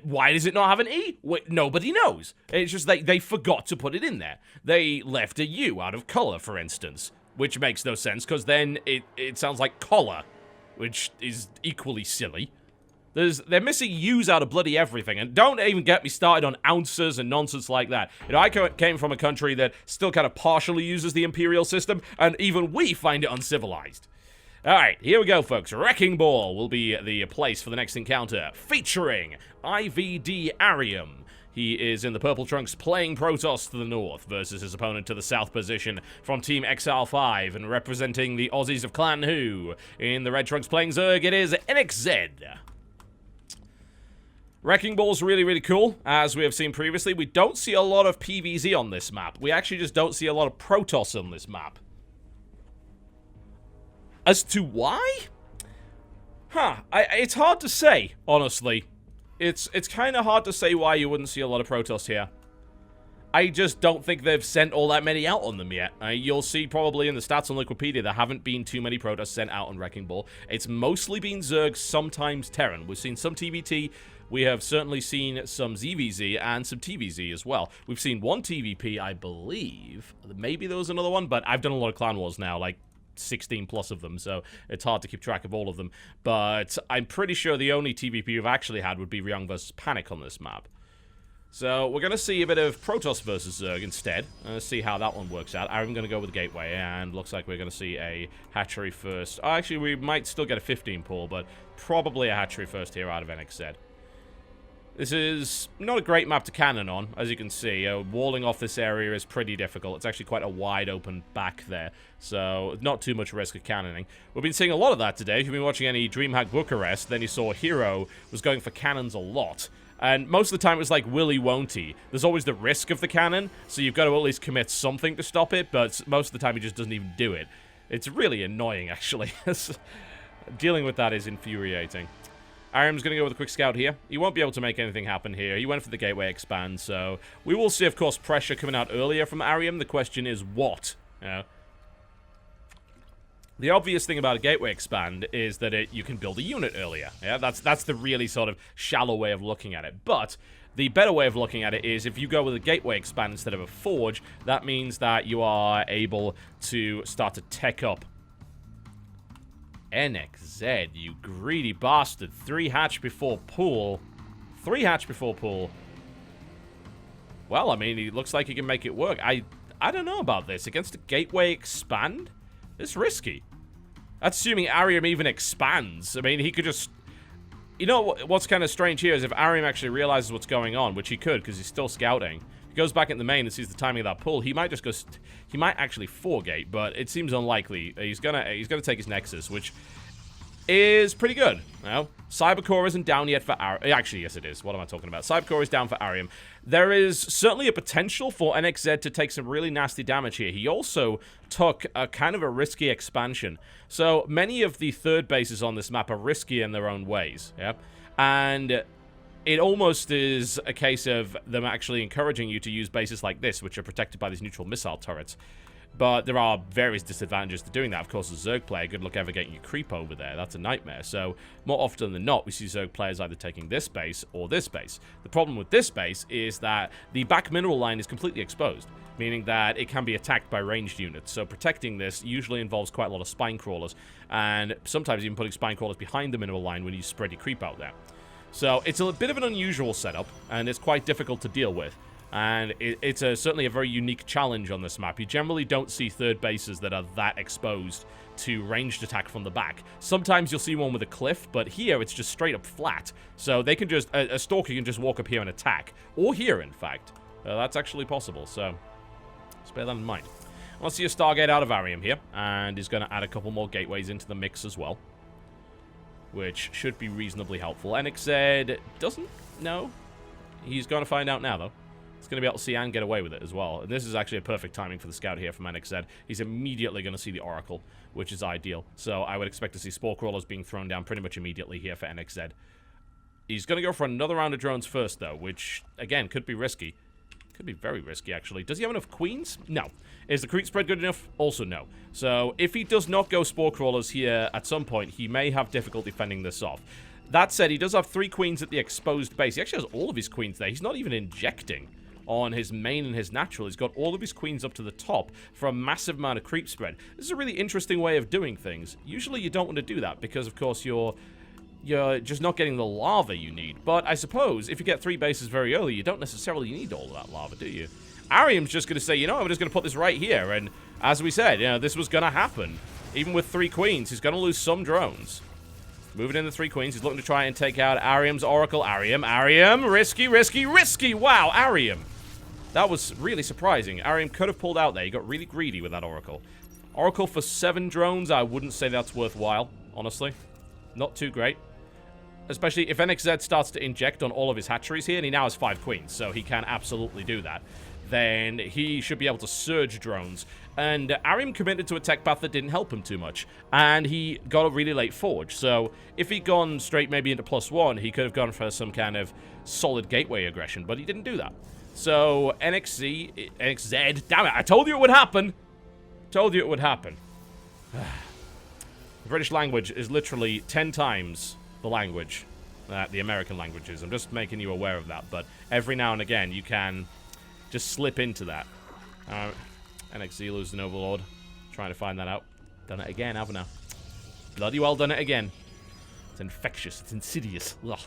Why does it not have an E? Nobody knows. It's just they forgot to put it in there. They left a U out of color, for instance, which makes no sense, because then it sounds like collar, which is equally silly. They're missing U's out of bloody everything, and don't even get me started on ounces and nonsense like that. You know, I came from a country that still kind of partially uses the imperial system, and even we find it uncivilized. Alright, here we go, folks. Wrecking Ball will be the place for the next encounter, featuring IvD Arium. He is in the purple trunks playing Protoss to the north versus his opponent to the south position from Team XL5, and representing the Aussies of Clan Who. In the red trunks playing Zerg, it is NXZ. Wrecking Ball's really, really cool, as we have seen previously. We don't see a lot of PVZ on this map. We actually just don't see a lot of Protoss on this map. As to why? Huh, it's hard to say, honestly. It's kind of hard to say why you wouldn't see a lot of Protoss here. I just don't think they've sent all that many out on them yet. You'll see probably in the stats on Wikipedia there haven't been too many Protoss sent out on Wrecking Ball. It's mostly been Zerg, sometimes Terran. We've seen some TVT. We have certainly seen some ZVZ and some TVZ as well. We've seen one TVP, I believe. Maybe there was another one, but I've done a lot of Clan Wars now, like 16 plus of them, so it's hard to keep track of all of them. But I'm pretty sure the only TVP we've actually had would be Ryong versus Panic on this map. So we're going to see a bit of Protoss versus Zerg instead. Let's see how that one works out. I'm going to go with Gateway, and looks like we're going to see a hatchery first. Oh, actually, we might still get a 15 pull, but probably a hatchery first here out of NXZ. This is not a great map to cannon on, as you can see. Walling off this area is pretty difficult. It's actually quite a wide open back there, so not too much risk of cannoning. We've been seeing a lot of that today. If you've been watching any DreamHack Bucharest, then you saw Hero was going for cannons a lot. And most of the time it was like willy won't he. There's always the risk of the cannon, so you've got to at least commit something to stop it, but most of the time he just doesn't even do it. It's really annoying, actually. Dealing with that is infuriating. Arium's going to go with a quick scout here. He won't be able to make anything happen here. He went for the gateway expand, so we will see, of course, pressure coming out earlier from Arium. The question is what? You know? The obvious thing about a gateway expand is that you can build a unit earlier. Yeah, that's the really sort of shallow way of looking at it. But the better way of looking at it is if you go with a gateway expand instead of a forge, that means that you are able to start to tech up. NXZ, you greedy bastard. 3 hatch before pool. 3 hatch before pool. Well, I mean, it looks like he can make it work. I don't know about this. Against a gateway expand? It's risky. That's assuming Arium even expands. I mean, he could just You know what's kind of strange here is if Ariam actually realizes what's going on, which he could because he's still scouting. He goes back in the main and sees the timing of that pull. He might just go. He might actually foregate, but it seems unlikely. He's gonna take his Nexus, which is pretty good. You know, Cybercore isn't down yet for Ariam. Actually, yes, it is. What am I talking about? Cybercore is down for Ariam. There is certainly a potential for NXZ to take some really nasty damage here. He also took a kind of a risky expansion. So many of the third bases on this map are risky in their own ways. Yeah, and it almost is a case of them actually encouraging you to use bases like this, which are protected by these neutral missile turrets. But there are various disadvantages to doing that. Of course, as a Zerg player, good luck ever getting your creep over there. That's a nightmare. So, more often than not, we see Zerg players either taking this base or this base. The problem with this base is that the back mineral line is completely exposed, meaning that it can be attacked by ranged units. So, protecting this usually involves quite a lot of spine crawlers, and sometimes even putting spine crawlers behind the mineral line when you spread your creep out there. So, it's a bit of an unusual setup, and it's quite difficult to deal with. And it's certainly a very unique challenge on this map. You generally don't see third bases that are that exposed to ranged attack from the back. Sometimes you'll see one with a cliff, but here it's just straight up flat. So they can just, a Stalker can just walk up here and attack. Or here, in fact. That's actually possible, so let's bear that in mind. Let's see a Stargate out of Ariam here, and he's going to add a couple more gateways into the mix as well, which should be reasonably helpful. NXZ doesn't know. He's going to find out now, though. He's going to be able to see and get away with it as well. And this is actually a perfect timing for the scout here from NXZ. He's immediately going to see the Oracle, which is ideal. So I would expect to see Spore Crawlers being thrown down pretty much immediately here for NXZ. He's going to go for another round of drones first, though, which, again, could be risky. Could be very risky, actually. Does he have enough queens? No. Is the creep spread good enough? Also no. So if he does not go Spore Crawlers here at some point, he may have difficulty fending this off. That said, he does have 3 queens at the exposed base. He actually has all of his queens there. He's not even injecting on his main and his natural. He's got all of his queens up to the top for a massive amount of creep spread. This is a really interesting way of doing things. Usually you don't want to do that because, of course, you're just not getting the lava you need. But I suppose if you get 3 bases very early, you don't necessarily need all of that lava, do you? Ariam's just going to say, you know, I'm just going to put this right here. And as we said, you know, this was going to happen. Even with 3 queens, he's going to lose some drones. Moving in the 3 queens. He's looking to try and take out Ariam's Oracle. Ariam. Risky, risky, risky. Wow, Ariam. That was really surprising. Ariam could have pulled out there. He got really greedy with that Oracle. Oracle for 7 drones, I wouldn't say that's worthwhile, honestly. Not too great. Especially if NXZ starts to inject on all of his hatcheries here, and he now has 5 queens, so he can absolutely do that. Then he should be able to surge drones. And Ariam committed to a tech path that didn't help him too much. And he got a really late forge. So if he'd gone straight maybe into +1, he could have gone for some kind of solid gateway aggression, but he didn't do that. So, NXZ, damn it, I told you it would happen. Told you it would happen. The British language is literally 10 times the language that the American language is. I'm just making you aware of that, but every now and again you can just slip into that. NXZ loses an Overlord. Trying to find that out. Done it again, haven't I? Bloody well done it again. It's infectious, it's insidious. Ugh.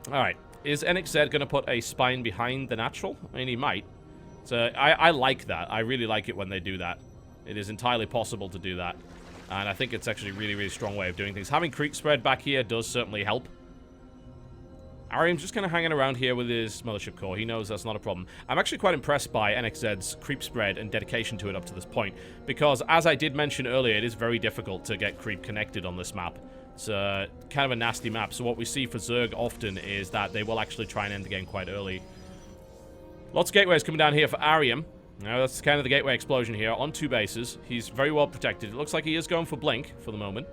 Alright. Is NXZ going to put a spine behind the natural? I mean, he might. So I like that. I really like it when they do that. It is entirely possible to do that. And I think it's actually a really, really strong way of doing things. Having creep spread back here does certainly help. Ariam's just kind of hanging around here with his Mothership Core. He knows that's not a problem. I'm actually quite impressed by NXZ's creep spread and dedication to it up to this point. Because, as I did mention earlier, it is very difficult to get creep connected on this map. It's kind of a nasty map, so what we see for Zerg often is that they will actually try and end the game quite early. Lots of gateways coming down here for Ariam. Now, that's kind of the gateway explosion here on 2 bases. He's very well protected. It looks like he is going for Blink for the moment.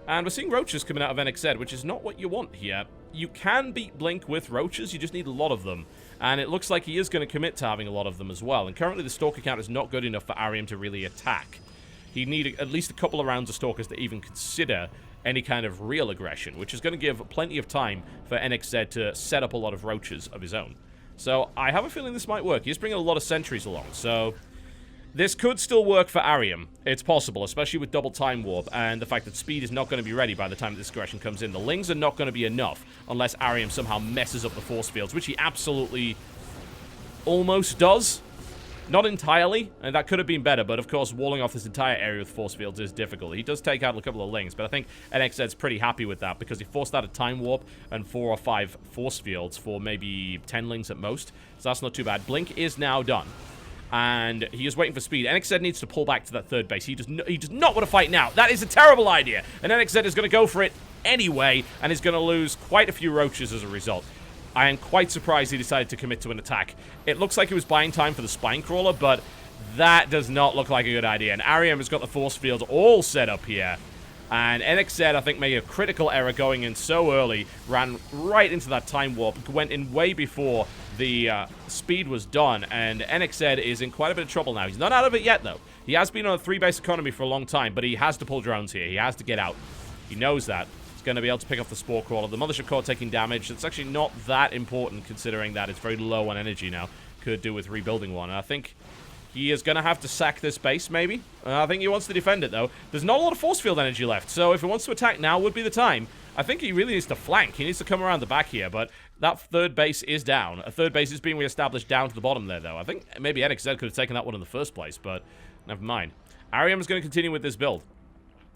And we're seeing Roaches coming out of NXZ, which is not what you want here. You can beat Blink with Roaches, you just need a lot of them. And it looks like he is going to commit to having a lot of them as well. And currently the Stalker count is not good enough for Ariam to really attack. He'd need at least a couple of rounds of Stalkers to even consider any kind of real aggression, which is going to give plenty of time for NXZ to set up a lot of Roaches of his own. So I have a feeling this might work. He's bringing a lot of sentries along, so this could still work for Ariam. It's possible, especially with double time warp and the fact that speed is not going to be ready by the time this aggression comes in. The Lings are not going to be enough unless Ariam somehow messes up the force fields, which he absolutely almost does. Not entirely, and that could have been better, but of course, walling off this entire area with force fields is difficult. He does take out a couple of lings, but I think NXZ's pretty happy with that because he forced out a time warp and 4 or 5 force fields for maybe 10 lings at most, so that's not too bad. Blink is now done, and he is waiting for speed. NXZ needs to pull back to that third base. He does not want to fight now. That is a terrible idea, and NXZ is going to go for it anyway, and is going to lose quite a few roaches as a result. I am quite surprised he decided to commit to an attack. It looks like he was buying time for the spine crawler, but that does not look like a good idea. And Ariam has got the force field all set up here. And NXZ, I think, made a critical error going in so early, ran right into that time warp, went in way before the speed was done, and NXZ is in quite a bit of trouble now. He's not out of it yet, though. He has been on a 3-base economy for a long time, but he has to pull drones here. He has to get out. He knows that. He's going to be able to pick off the Spore Crawler. The Mothership Core taking damage. It's actually not that important, considering that it's very low on energy now. Could do with rebuilding one. And I think he is going to have to sack this base, maybe. I think he wants to defend it, though. There's not a lot of force field energy left, so if he wants to attack now would be the time. I think he really needs to flank. He needs to come around the back here, but that third base is down. A third base is being reestablished down to the bottom there, though. I think maybe NXZ could have taken that one in the first place, but never mind. Ariam is going to continue with this build.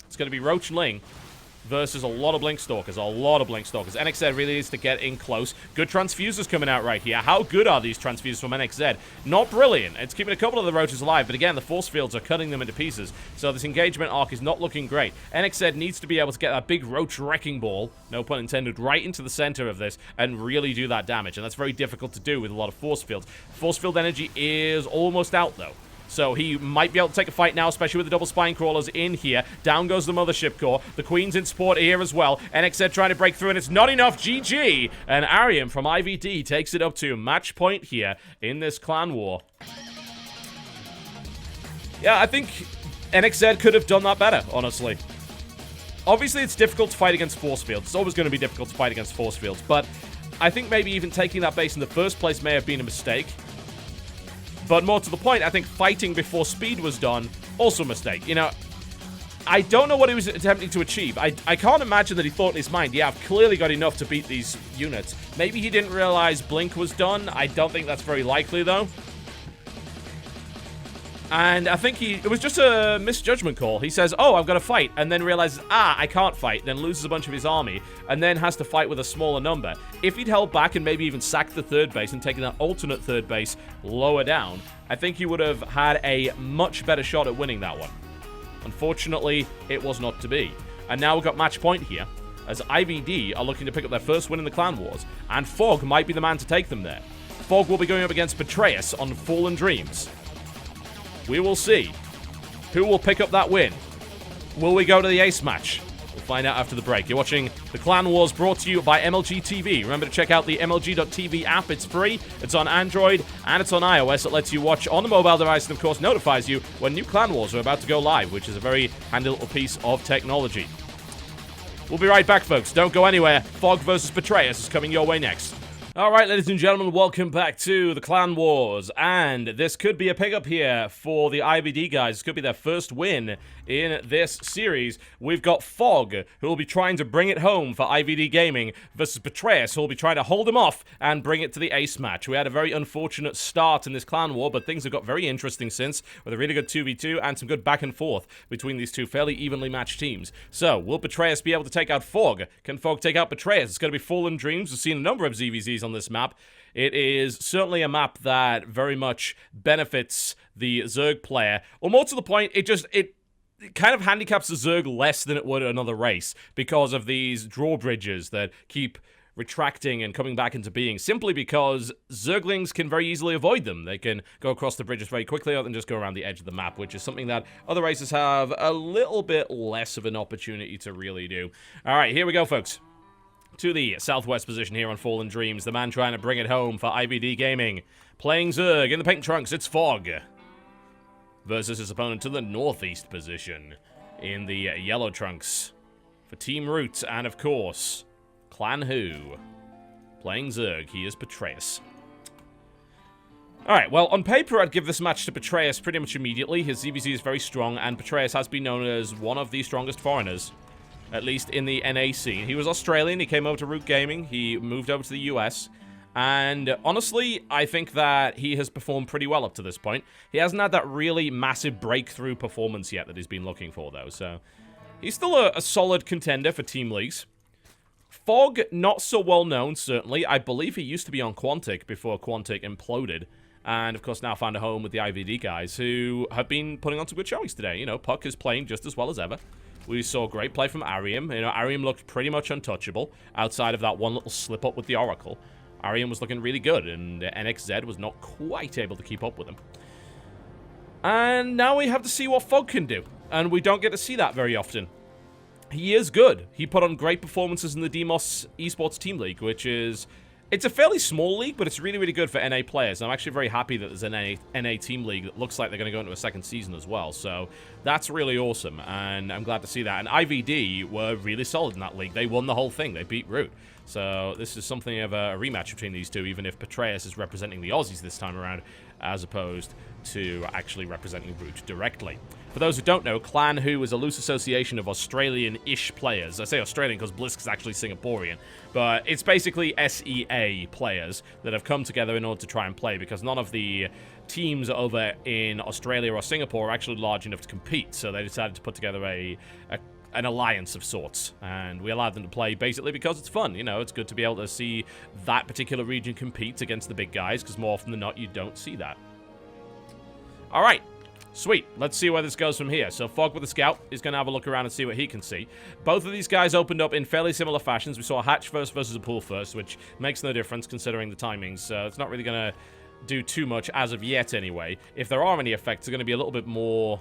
It's going to be Roach Ling versus a lot of Blink Stalkers. NXZ really needs to get in close. Good transfusers coming out right here. How good are these transfusers from NXZ? Not brilliant. It's keeping a couple of the roaches alive, but again, the force fields are cutting them into pieces. So this engagement arc is not looking great. NXZ needs to be able to get that big roach wrecking ball, no pun intended, right into the center of this and really do that damage. And that's very difficult to do with a lot of force fields. Force field energy is almost out, though. So he might be able to take a fight now, especially with the double spine crawlers in here. Down goes the Mothership Core. The Queen's in support here as well. NXZ trying to break through, and it's not enough. GG! And Ariam from IvD takes it up to match point here in this clan war. Yeah, I think NXZ could have done that better, honestly. Obviously, it's difficult to fight against force fields. It's always going to be difficult to fight against force fields, but I think maybe even taking that base in the first place may have been a mistake. But more to the point, I think fighting before speed was done, also a mistake. You know, I don't know what he was attempting to achieve. I can't imagine that he thought in his mind, yeah, I've clearly got enough to beat these units. Maybe he didn't realize Blink was done. I don't think that's very likely, though. And I think it was just a misjudgment call. He says, oh, I've got to fight, and then realizes, I can't fight, then loses a bunch of his army, and then has to fight with a smaller number. If he'd held back and maybe even sacked the third base and taken that alternate third base lower down, I think he would have had a much better shot at winning that one. Unfortunately, it was not to be. And now we've got match point here, as IvD are looking to pick up their first win in the Clan Wars, and Fog might be the man to take them there. Fog will be going up against Betrayus on Fallen Dreams. We will see. Who will pick up that win? Will we go to the ace match? We'll find out after the break. You're watching the Clan Wars, brought to you by MLG TV. Remember to check out the MLG.TV app. It's free. It's on Android and it's on iOS. It lets you watch on the mobile device and, of course, notifies you when new Clan Wars are about to go live, which is a very handy little piece of technology. We'll be right back, folks. Don't go anywhere. Fog versus Betrayus is coming your way next. Alright, ladies and gentlemen, welcome back to the Clan Wars, and this could be a pickup here for the IvD guys. This could be their first win in this series. We've got Fog, who will be trying to bring it home for IvD Gaming, versus Betrayus, who will be trying to hold him off and bring it to the ace match. We had a very unfortunate start in this Clan War, but things have got very interesting since, with a really good 2v2 and some good back and forth between these two fairly evenly matched teams. So, will Betrayus be able to take out Fog? Can Fog take out Betrayus? It's going to be Fallen Dreams. We've seen a number of ZVZs on this map. It is certainly a map that very much benefits the Zerg player, or more to the point, it kind of handicaps the Zerg less than it would another race because of these drawbridges that keep retracting and coming back into being, simply because Zerglings can very easily avoid them. They can go across the bridges very quickly rather than just go around the edge of the map, which is something that other races have a little bit less of an opportunity to really do. Alright, here we go, folks. To the southwest position here on Fallen Dreams, the man trying to bring it home for IvD Gaming. Playing Zerg in the pink trunks, it's Fog. Versus his opponent to the northeast position in the yellow trunks for Team Root, and of course, Clan Who. Playing Zerg, he is Betrayus. Alright, well, on paper, I'd give this match to Betrayus pretty much immediately. His ZVZ is very strong, and Betrayus has been known as one of the strongest foreigners, at least in the NA scene. He was Australian, he came over to Root Gaming, he moved over to the US, And honestly, I think that he has performed pretty well up to this point. He hasn't had that really massive breakthrough performance yet that he's been looking for, though. So he's still a solid contender for team leagues. Fog, not so well known, certainly. I believe he used to be on Quantic before Quantic imploded. And, of course, now found a home with the IvD guys who have been putting on some good showings today. You know, Puck is playing just as well as ever. We saw great play from Arium. You know, Arium looked pretty much untouchable outside of that one little slip-up with the Oracle. Arium was looking really good, and NXZ was not quite able to keep up with him. And now we have to see what Fog can do. And we don't get to see that very often. He is good. He put on great performances in the DMOS Esports Team League, which is... It's a fairly small league, but it's really, really good for NA players. I'm actually very happy that there's an NA team league that looks like they're going to go into a second season as well. So that's really awesome, and I'm glad to see that. And IvD were really solid in that league. They won the whole thing. They beat Root. So this is something of a rematch between these two, even if Petraeus is representing the Aussies this time around, as opposed to actually representing Root directly. For those who don't know, Clan Who is a loose association of Australian-ish players. I say Australian because Blisk is actually Singaporean, but it's basically SEA players that have come together in order to try and play, because none of the teams over in Australia or Singapore are actually large enough to compete, so they decided to put together an alliance of sorts, and we allowed them to play basically because it's fun. You know, it's good to be able to see that particular region compete against the big guys, because more often than not, you don't see that. Alright, sweet. Let's see where this goes from here. So Fog with the Scout is going to have a look around and see what he can see. Both of these guys opened up in fairly similar fashions. We saw a hatch first versus a pool first, which makes no difference considering the timings, so it's not really going to do too much as of yet anyway. If there are any effects, they're going to be a little bit more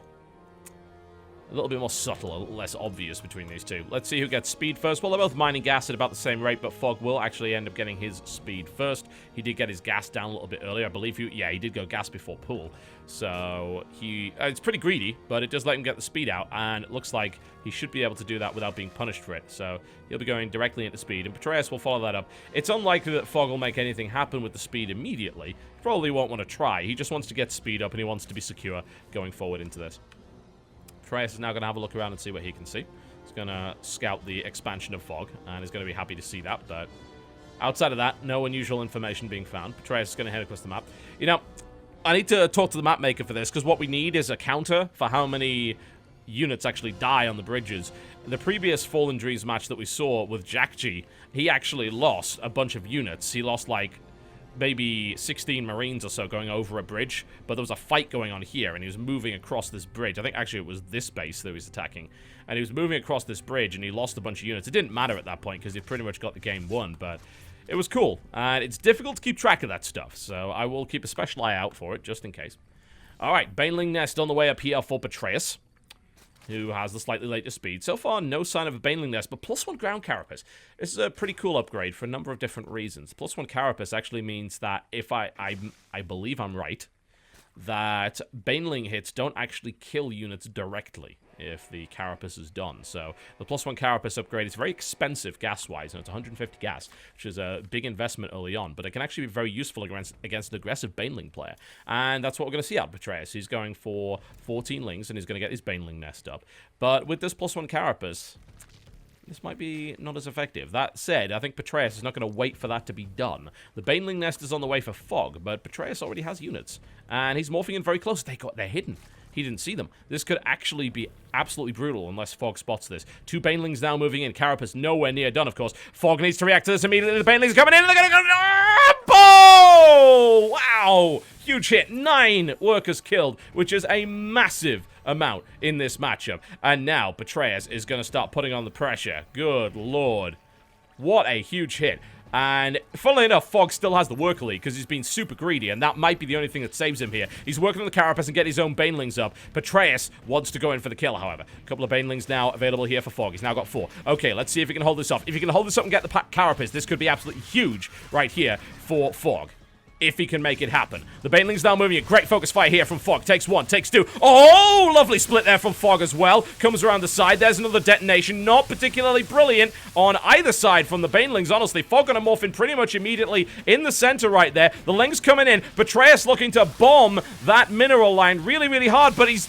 subtle, a little less obvious between these two. Let's see who gets speed first. Well, they're both mining gas at about the same rate, but Fog will actually end up getting his speed first. He did get his gas down a little bit earlier. I believe he did go gas before pool. So it's pretty greedy, but it does let him get the speed out, and it looks like he should be able to do that without being punished for it. So he'll be going directly into speed, and Petraeus will follow that up. It's unlikely that Fog will make anything happen with the speed immediately. He probably won't want to try. He just wants to get speed up, and he wants to be secure going forward into this. Petraeus is now going to have a look around and see what he can see. He's going to scout the expansion of Fog, and he's going to be happy to see that, but outside of that, no unusual information being found. Petraeus is going to head across the map. You know, I need to talk to the map maker for this, because what we need is a counter for how many units actually die on the bridges. The previous Fallen Dreams match that we saw with Jackji, he actually lost a bunch of units. He lost, like, maybe 16 Marines or so going over a bridge, but there was a fight going on here, and he was moving across this bridge. I think actually it was this base that he was attacking, and he was moving across this bridge, and he lost a bunch of units. It didn't matter at that point, because he pretty much got the game won, but it was cool, and it's difficult to keep track of that stuff, so I will keep a special eye out for it, just in case. Alright, Baneling Nest on the way up here for Petraeus, who has the slightly later speed. So far, no sign of a Baneling Nest, but +1 Ground Carapace. This is a pretty cool upgrade for a number of different reasons. +1 Carapace actually means that if I believe I'm right, that Baneling hits don't actually kill units directly if the Carapace is done. So the +1 Carapace upgrade is very expensive gas-wise, and it's 150 gas, which is a big investment early on, but it can actually be very useful against an aggressive Baneling player. And that's what we're going to see out of Petraeus. He's going for 14 Lings, and he's going to get his Baneling Nest up. But with this +1 Carapace, this might be not as effective. That said, I think Petraeus is not going to wait for that to be done. The Baneling Nest is on the way for Fog, but Petraeus already has units, and he's morphing in very close. They're hidden. He didn't see them. This could actually be absolutely brutal unless Fog spots this. 2 Banelings now moving in. Carapace nowhere near done, of course. Fog needs to react to this immediately. The Banelings are coming in, and they're going to go... Oh! Wow! Huge hit. 9 workers killed, which is a massive amount in this matchup. And now Petraeus is going to start putting on the pressure. Good lord. What a huge hit. And funnily enough, Fog still has the worker lead because he's been super greedy, and that might be the only thing that saves him here. He's working on the Carapace and getting his own Banelings up. Petraeus wants to go in for the kill, however. A couple of Banelings now available here for Fog. He's now got 4. Okay, let's see if he can hold this off. If he can hold this up and get the Carapace, this could be absolutely huge right here for Fog. If he can make it happen. The Baneling's now moving. A great focus fire here from Fog. Takes 1, takes 2. Oh, lovely split there from Fog as well. Comes around the side. There's another detonation. Not particularly brilliant on either side from the Banelings, honestly. Fog gonna morph in pretty much immediately in the center right there. The Lings coming in. Petraeus looking to bomb that mineral line really, really hard, but he's...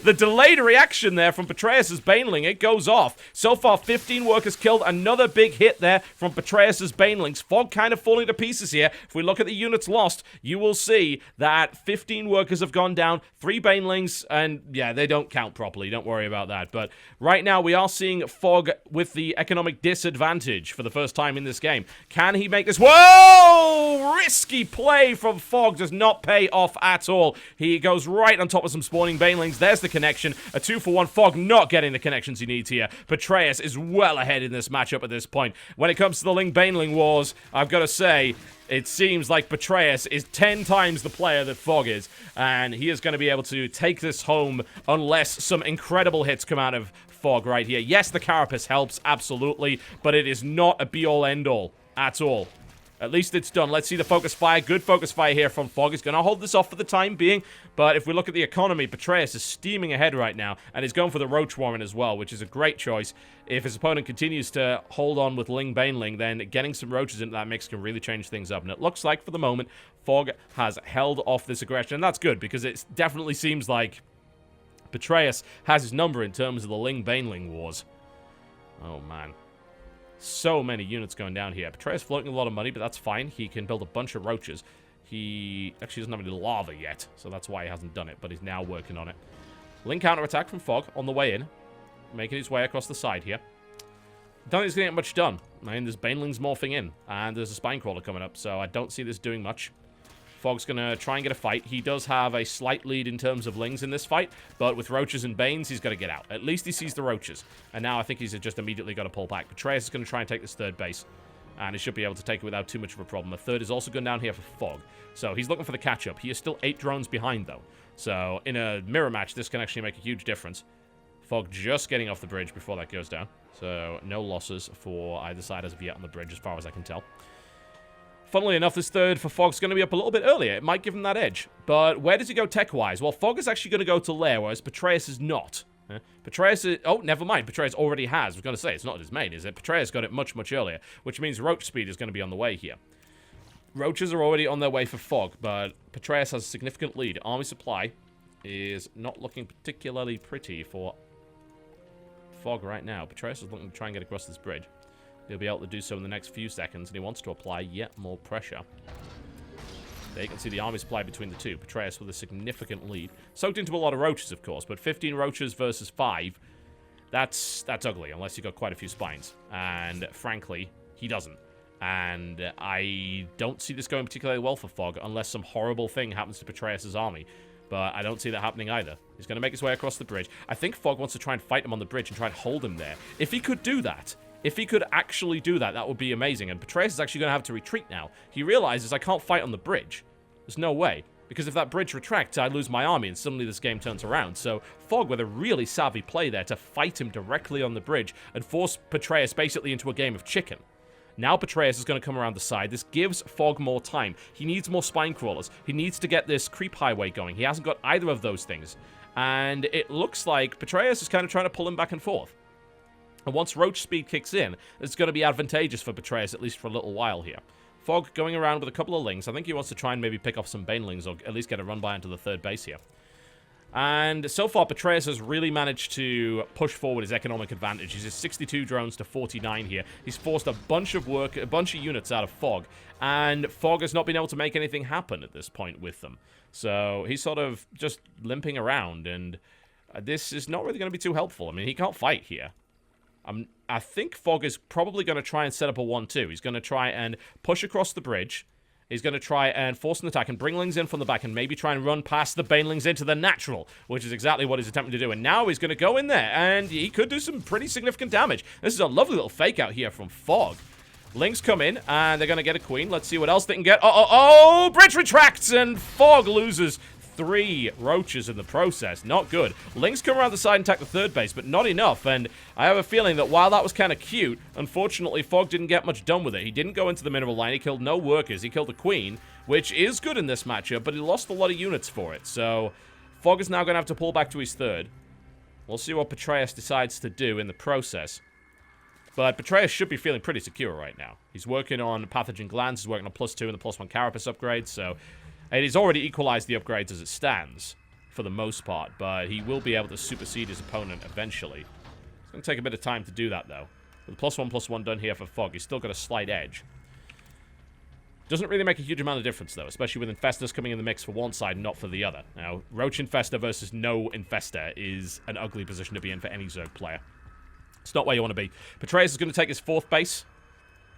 The delayed reaction there from Petraeus' Baneling. It goes off. So far, 15 workers killed. Another big hit there from Petraeus' Banelings. Fog kind of falling to pieces here. If we look at the units lost, you will see that 15 workers have gone down, 3 Banelings, and yeah, they don't count properly. Don't worry about that. But right now, we are seeing Fog with the economic disadvantage for the first time in this game. Can he make this? Whoa! Risky play from Fog does not pay off at all. He goes right on top of some spawning Banelings. There's the connection. A 2-for-1. Fog not getting the connections he needs here. Petraeus is well ahead in this matchup at this point. When it comes to the Baneling Wars, I've got to say, it seems like Petraeus is 10 times the player that Fog is, and he is going to be able to take this home unless some incredible hits come out of Fog right here. Yes, the Carapace helps, absolutely, but it is not a be-all, end-all at all. At least it's done. Let's see the focus fire. Good focus fire here from Fog. He's going to hold this off for the time being. But if we look at the economy, Petraeus is steaming ahead right now. And he's going for the Roach Warren as well, which is a great choice. If his opponent continues to hold on with Baneling, then getting some Roaches into that mix can really change things up. And it looks like, for the moment, Fog has held off this aggression. And that's good, because it definitely seems like Petraeus has his number in terms of the Baneling Wars. Oh, man. So many units going down here. Petraeus floating a lot of money, but that's fine. He can build a bunch of Roaches. He actually doesn't have any lava yet, so that's why he hasn't done it, but he's now working on it. Counterattack from Fog on the way in. Making his way across the side here. Don't think he's going to get much done. I mean, there's Banelings morphing in, and there's a Spinecrawler coming up, so I don't see this doing much. Fog's going to try and get a fight. He does have a slight lead in terms of Lings in this fight, but with Roaches and Banes, he's got to get out. At least he sees the Roaches, and now I think he's just immediately got to pull back. Petraeus is going to try and take this third base, and he should be able to take it without too much of a problem. A third is also going down here for Fog, so he's looking for the catch-up. He is still 8 drones behind, though, so in a mirror match, this can actually make a huge difference. Fog just getting off the bridge before that goes down, so no losses for either side as of yet on the bridge, as far as I can tell. Funnily enough, this third for Fog's going to be up a little bit earlier. It might give him that edge. But where does he go tech-wise? Well, Fog is actually going to go to Lair, whereas Petraeus is not. Petraeus is... Oh, never mind. Petraeus already has. I was going to say, it's not his main, is it? Petraeus got it much, much earlier, which means Roach speed is going to be on the way here. Roaches are already on their way for Fog, but Petraeus has a significant lead. Army supply is not looking particularly pretty for Fog right now. Petraeus is looking to try and get across this bridge. He'll be able to do so in the next few seconds, and he wants to apply yet more pressure. There you can see the army supply between the two. Petraeus with a significant lead. Soaked into a lot of Roaches, of course, but 15 Roaches versus 5, that's ugly, unless you've got quite a few Spines. And, frankly, he doesn't. And I don't see this going particularly well for Fog, unless some horrible thing happens to Petraeus' army. But I don't see that happening either. He's going to make his way across the bridge. I think Fog wants to try and fight him on the bridge and try and hold him there. If he could do that... If he could actually do that, that would be amazing. And Petraeus is actually going to have to retreat now. He realizes I can't fight on the bridge. There's no way. Because if that bridge retracts, I lose my army, and suddenly this game turns around. So Fog with a really savvy play there to fight him directly on the bridge and force Petraeus basically into a game of chicken. Now Petraeus is going to come around the side. This gives Fog more time. He needs more spine crawlers. He needs to get this creep highway going. He hasn't got either of those things. And it looks like Petraeus is kind of trying to pull him back and forth. And once Roach speed kicks in, it's going to be advantageous for Petraeus, at least for a little while here. Fog going around with a couple of Lings. I think he wants to try and maybe pick off some Banelings, or at least get a run by into the third base here. And so far, Petraeus has really managed to push forward his economic advantage. He's at 62 drones to 49 here. He's forced a bunch of units out of Fog. And Fog has not been able to make anything happen at this point with them. So he's sort of just limping around, and this is not really going to be too helpful. I mean, he can't fight here. I think Fog is probably going to try and set up a 1-2. He's going to try and push across the bridge. He's going to try and force an attack and bring Lings in from the back and maybe try and run past the Banelings into the natural, which is exactly what he's attempting to do. And now he's going to go in there, and he could do some pretty significant damage. This is a lovely little fake out here from Fog. Lings come in, and they're going to get a queen. Let's see what else they can get. Oh, bridge retracts, and Fog loses 3 Roaches in the process. Not good. Lings come around the side and attack the third base, but not enough. And I have a feeling that while that was kind of cute, unfortunately, Fog didn't get much done with it. He didn't go into the mineral line. He killed no workers. He killed the queen, which is good in this matchup, but he lost a lot of units for it. So Fog is now going to have to pull back to his third. We'll see what Petraeus decides to do in the process. But Petraeus should be feeling pretty secure right now. He's working on pathogen glands. He's working on +2 and the +1 carapace upgrades, so... And he's already equalized the upgrades as it stands. for the most part, but he will be able to supersede his opponent eventually. It's going to take a bit of time to do that, though. With +1/+1 done here for Fog, he's still got a slight edge. Doesn't really make a huge amount of difference, though, especially with Infestors coming in the mix for one side, not for the other. Now, Roach Infestor versus no Infestor is an ugly position to be in for any Zerg player. It's not where you want to be. Patreus is going to take his 4th base,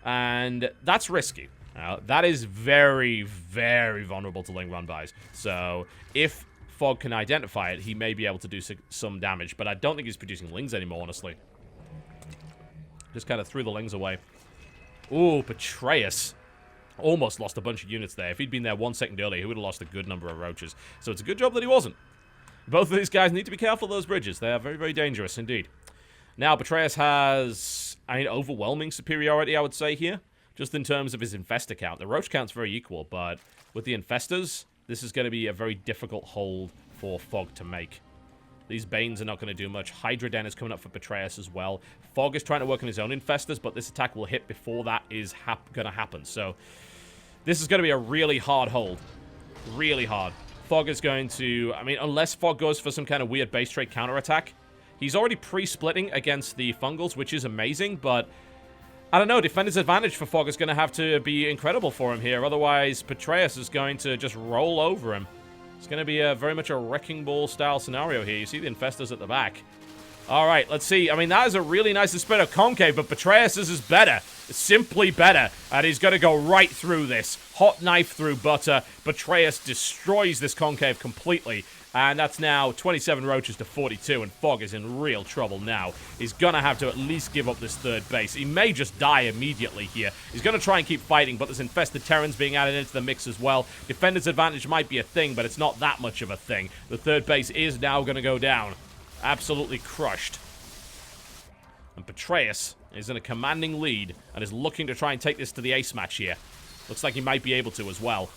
and that's risky. Now, that is very, very vulnerable to Ling run-bys. So, if Fog can identify it, he may be able to do some damage, but I don't think he's producing Lings anymore, honestly. Just kind of threw the Lings away. Ooh, Patreus. Almost lost a bunch of units there. If he'd been there 1 second earlier, he would have lost a good number of roaches. So it's a good job that he wasn't. Both of these guys need to be careful of those bridges. They are very, very dangerous indeed. Now, Patreus has, overwhelming superiority, I would say, here. Just in terms of his Infestor count. The Roach count's very equal, but with the Infestors, this is going to be a very difficult hold for Fog to make. These Banes are not going to do much. Hydra Den is coming up for Patreus as well. Fog is trying to work on his own Infestors, but this attack will hit before that is going to happen. So, this is going to be a really hard hold. Really hard. Fog is going to... unless Fog goes for some kind of weird base trade counterattack. He's already pre-splitting against the Fungals, which is amazing, but... I don't know, Defender's Advantage for Fog is going to have to be incredible for him here. Otherwise, Patreus is going to just roll over him. It's going to be very much a Wrecking Ball style scenario here. You see the Infestors at the back. Alright, let's see. That is a really nice display of Concave, but Patreus is better. Simply better. And he's going to go right through this. Hot knife through butter. Patreus destroys this Concave completely. And that's now 27 roaches to 42, and Fog is in real trouble now. He's going to have to at least give up this 3rd base. He may just die immediately here. He's going to try and keep fighting, but there's Infested Terrans being added into the mix as well. Defender's Advantage might be a thing, but it's not that much of a thing. The 3rd base is now going to go down. Absolutely crushed. And Patreus is in a commanding lead and is looking to try and take this to the ace match here. Looks like he might be able to as well.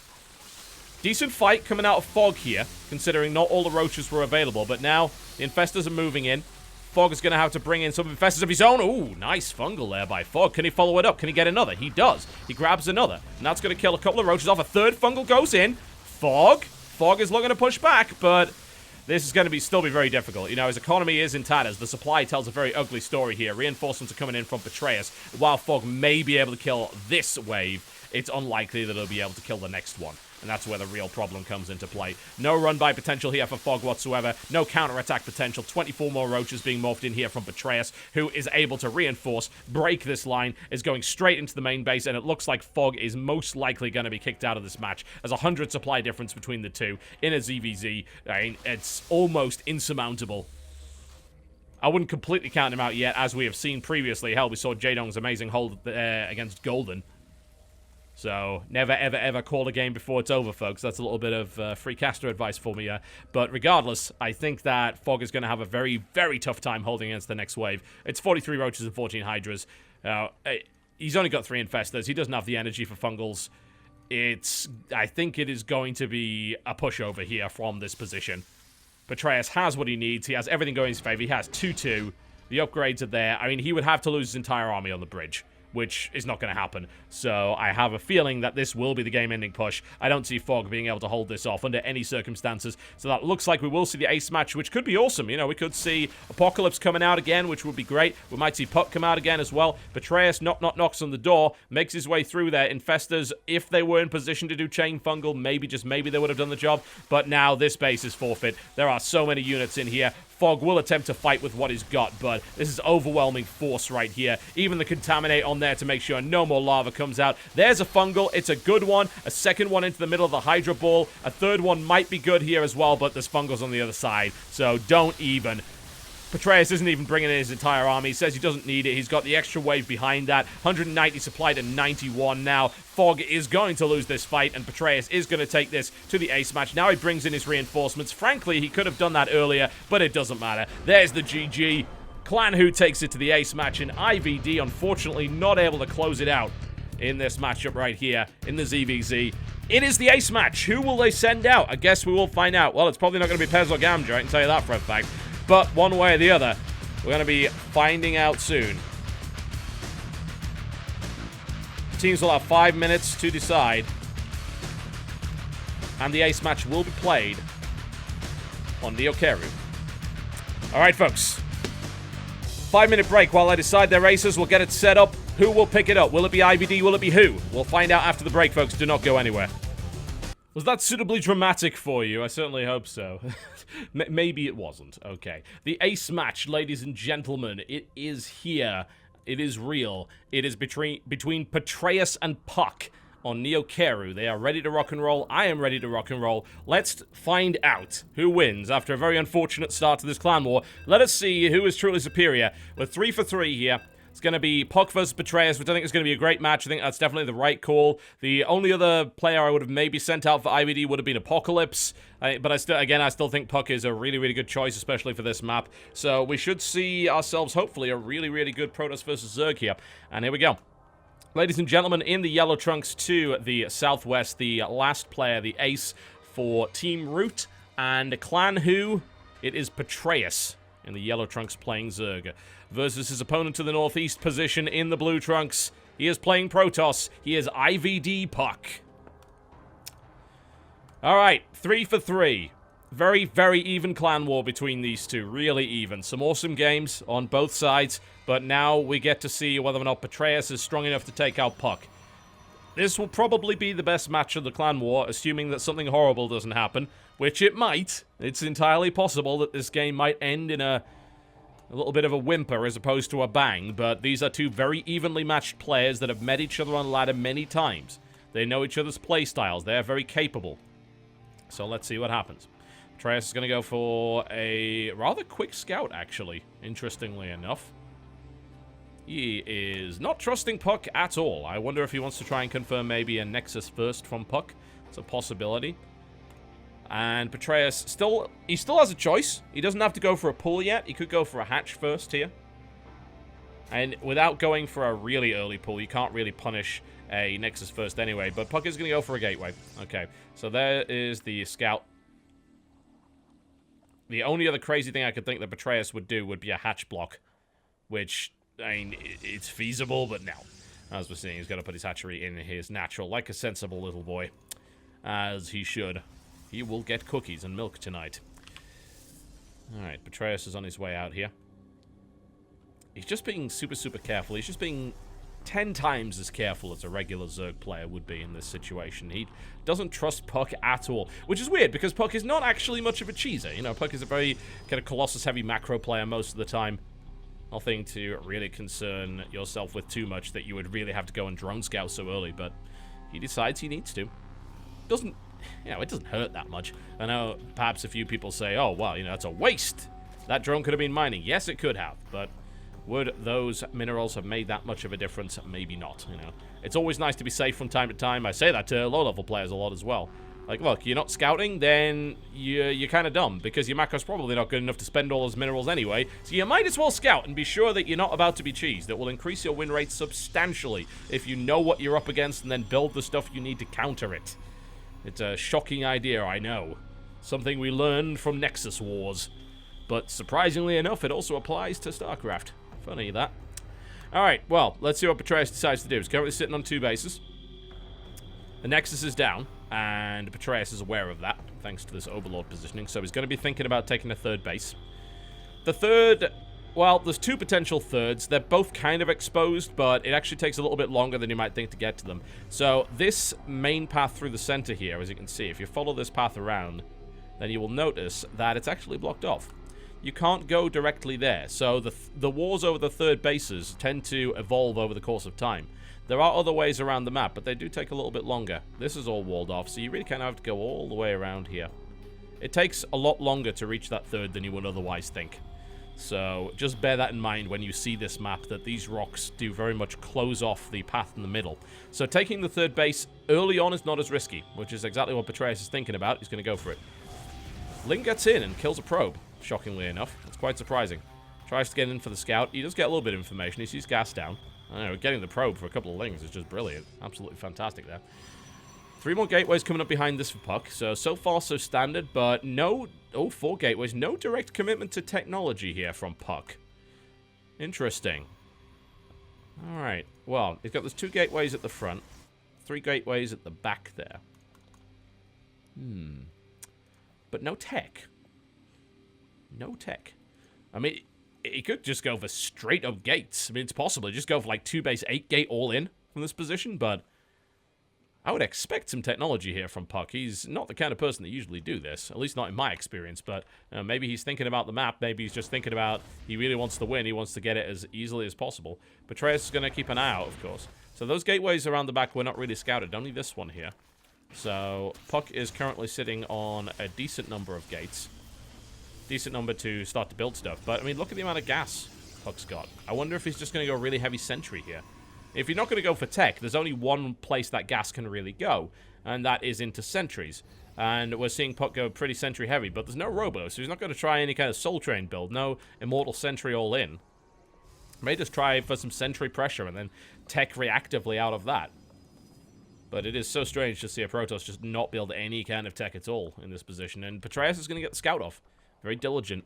Decent fight coming out of Fog here, considering not all the roaches were available, but now the Infestors are moving in. Fog is going to have to bring in some Infestors of his own. Ooh, nice fungal there by Fog. Can he follow it up? Can he get another? He does. He grabs another, and that's going to kill a couple of roaches off. A 3rd fungal goes in. Fog is looking to push back, but this is going to still be very difficult. His economy is in tatters. The supply tells a very ugly story here. Reinforcements are coming in from Patreus. While Fog may be able to kill this wave, it's unlikely that he'll be able to kill the next one. And that's where the real problem comes into play. No run-by potential here for Fog whatsoever. No counter-attack potential. 24 more roaches being morphed in here from Patreus, who is able to reinforce, break this line, is going straight into the main base, and it looks like Fog is most likely going to be kicked out of this match. There's 100 supply difference between the two in a ZVZ. It's almost insurmountable. I wouldn't completely count him out yet, as we have seen previously. Hell, we saw Jaedong's amazing hold against Golden. So, never, ever, ever call a game before it's over, folks. That's a little bit of free caster advice for me. But regardless, I think that Fog is going to have a very, very tough time holding against the next wave. It's 43 roaches and 14 hydras. He's only got 3 infestors. He doesn't have the energy for fungals. I think it is going to be a pushover here from this position. Patreus has what he needs. He has everything going in his favor. He has 2-2. The upgrades are there. He would have to lose his entire army on the bridge, which is not going to happen. So I have a feeling that this will be the game-ending push. I don't see Fog being able to hold this off under any circumstances. So that looks like we will see the ace match, which could be awesome. We could see Apocalypse coming out again, which would be great. We might see Puck come out again as well. Patreus knocks on the door, makes his way through there. Infestors, if they were in position to do Chain Fungal, maybe, just maybe, they would have done the job. But now this base is forfeit. There are so many units in here. Fog will attempt to fight with what he's got, but this is overwhelming force right here. Even the Contaminate on there to make sure no more lava comes out. There's a fungal. It's a good one. A second one into the middle of the Hydra Ball. A third one might be good here as well, but there's fungals on the other side, so don't even. Patreus isn't even bringing in his entire army. He says he doesn't need it. He's got the extra wave behind that. 190 supplied to 91 now. Fog is going to lose this fight, and Patreus is going to take this to the ace match. Now he brings in his reinforcements. Frankly, he could have done that earlier, but it doesn't matter. There's the GG. Clan Who takes it to the ace match, and IvD, unfortunately, not able to close it out in this matchup right here in the ZVZ. It is the ace match. Who will they send out? I guess we will find out. Well, it's probably not going to be Pez or Gamja, I can tell you that for a fact. But one way or the other, we're going to be finding out soon. Teams will have 5 minutes to decide. And the ace match will be played on Neokeru. Alright, folks. 5-minute break while I decide their races. We'll get it set up. Who will pick it up? Will it be IvD? Will it be who? We'll find out after the break, folks. Do not go anywhere. Was that suitably dramatic for you? I certainly hope so. Maybe it wasn't. Okay. The ace match, ladies and gentlemen. It is here. It is real. It is between Patreus and Puck on Neokeru. They are ready to rock and roll. I am ready to rock and roll. Let's find out who wins after a very unfortunate start to this clan war. Let us see who is truly superior. We're 3 for 3 here. It's going to be Puck versus Patreus, which I think is going to be a great match. I think that's definitely the right call. The only other player I would have maybe sent out for IvD would have been Apocalypse. But I still think Puck is a really, really good choice, especially for this map. So we should see ourselves, hopefully, a really, really good Protoss versus Zerg here. And here we go. Ladies and gentlemen, in the yellow trunks to the southwest, the last player, the ace for Team Root and Clan Who, it is Patreus in the yellow trunks playing Zerg versus his opponent to the northeast position in the blue trunks. He is playing Protoss. He is IvD Puck. Alright, 3 for 3. Very, very even clan war between these two. Really even. Some awesome games on both sides. But now we get to see whether or not Patreus is strong enough to take out Puck. This will probably be the best match of the clan war, assuming that something horrible doesn't happen. Which it might. It's entirely possible that this game might end in a little bit of a whimper as opposed to a bang. But these are two very evenly matched players that have met each other on the ladder many times. They know each other's playstyles. They are very capable. So let's see what happens. Patreus is going to go for a rather quick scout, actually, interestingly enough. He is not trusting Puck at all. I wonder if he wants to try and confirm maybe a Nexus first from Puck. It's a possibility. And Patreus still has a choice. He doesn't have to go for a pull yet. He could go for a hatch first here. And without going for a really early pull, you can't really punish a Nexus first anyway. But Puck is going to go for a gateway. Okay, so there is the scout. The only other crazy thing I could think that Patreus would do would be a hatch block. Which, I mean, it's feasible, but no. As we're seeing, he's got to put his hatchery in his natural, like a sensible little boy. As he should. He will get cookies and milk tonight. Alright, Patreus is on his way out here. He's just being super, super careful. He's just being 10 times as careful as a regular Zerg player would be in this situation. He doesn't trust Puck at all, which is weird because Puck is not actually much of a cheeser. You know, Puck is a very kind of Colossus-heavy macro player most of the time. Nothing to really concern yourself with too much that you would really have to go and drone scout so early, but he decides he needs to. Doesn't, you know, it doesn't hurt that much. I know perhaps a few people say, oh, well, you know, it's a waste. That drone could have been mining. Yes, it could have, but would those minerals have made that much of a difference? Maybe not, you know. It's always nice to be safe from time to time. I say that to low-level players a lot as well. Like, look, you're not scouting, then you're kind of dumb, because your macro's probably not good enough to spend all those minerals anyway, so you might as well scout and be sure that you're not about to be cheesed. It will increase your win rate substantially if you know what you're up against and then build the stuff you need to counter it. It's a shocking idea, I know. Something we learned from Nexus Wars. But surprisingly enough, it also applies to Starcraft. Funny, that. Alright, well, let's see what Patreus decides to do. He's currently sitting on 2 bases. The Nexus is down, and Patreus is aware of that, thanks to this Overlord positioning, so he's going to be thinking about taking a 3rd base. The 3rd, well, there's 2 potential 3rds. They're both kind of exposed, but it actually takes a little bit longer than you might think to get to them. So this main path through the center here, as you can see, if you follow this path around, then you will notice that it's actually blocked off. You can't go directly there, so the wars over the 3rd bases tend to evolve over the course of time. There are other ways around the map, but they do take a little bit longer. This is all walled off, so you really kind of have to go all the way around here. It takes a lot longer to reach that 3rd than you would otherwise think. So just bear that in mind when you see this map, that these rocks do very much close off the path in the middle. So taking the 3rd base early on is not as risky, which is exactly what Patreus is thinking about. He's going to go for it. Ling gets in and kills a probe, shockingly enough. It's quite surprising. Tries to get in for the scout. He does get a little bit of information. He sees gas down. I don't know, getting the probe for a couple of Lings is just brilliant. Absolutely fantastic there. 3 more gateways coming up behind this for Puck. So far, so standard, but no... Oh, 4 gateways. No direct commitment to technology here from Puck. Interesting. Alright. Well, he's got those 2 gateways at the front. 3 gateways at the back there. But no tech. No tech. I mean, he could just go for straight up gates. I mean, it's possible. Just go for like 2 base 8 gate all in from this position, but I would expect some technology here from Puck. He's not the kind of person that usually do this, at least not in my experience, but maybe he's thinking about the map. Maybe he's just thinking about he really wants to win. He wants to get it as easily as possible. Betrayus is going to keep an eye out, of course. So those gateways around the back were not really scouted, only this one here. So Puck is currently sitting on a decent number of gates. Decent number to start to build stuff. But, I mean, look at the amount of gas Puck's got. I wonder if he's just going to go really heavy sentry here. If you're not going to go for tech, there's only one place that gas can really go, and that is into sentries. And we're seeing Puck go pretty sentry heavy, but there's no robo, so he's not going to try any kind of soul train build. No immortal sentry all in. May just try for some sentry pressure and then tech reactively out of that. But it is so strange to see a Protoss just not build any kind of tech at all in this position. And Betrayus is going to get the scout off. Very diligent.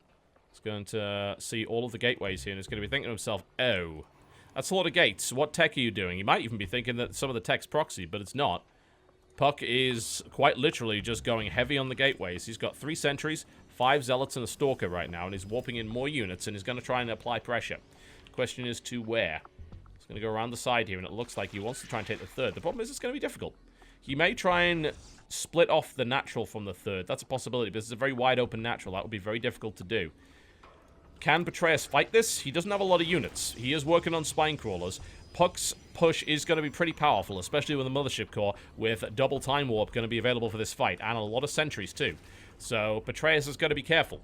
He's going to see all of the gateways here, and he's going to be thinking to himself, oh, that's a lot of gates. What tech are you doing? He might even be thinking that some of the tech's proxy, but it's not. Puck is quite literally just going heavy on the gateways. He's got 3 sentries, 5 zealots, and a stalker right now, and he's warping in more units, and he's going to try and apply pressure. Question is to where? He's going to go around the side here, and it looks like he wants to try and take the third. The problem is it's going to be difficult. He may try and split off the natural from the third. That's a possibility, but this is a very wide open natural. That would be very difficult to do. Can Betrayus fight this? He doesn't have a lot of units. He is working on spine crawlers. Puck's push is going to be pretty powerful, especially with the Mothership Core, with double time warp going to be available for this fight, and a lot of sentries too. So Betrayus is going to be careful.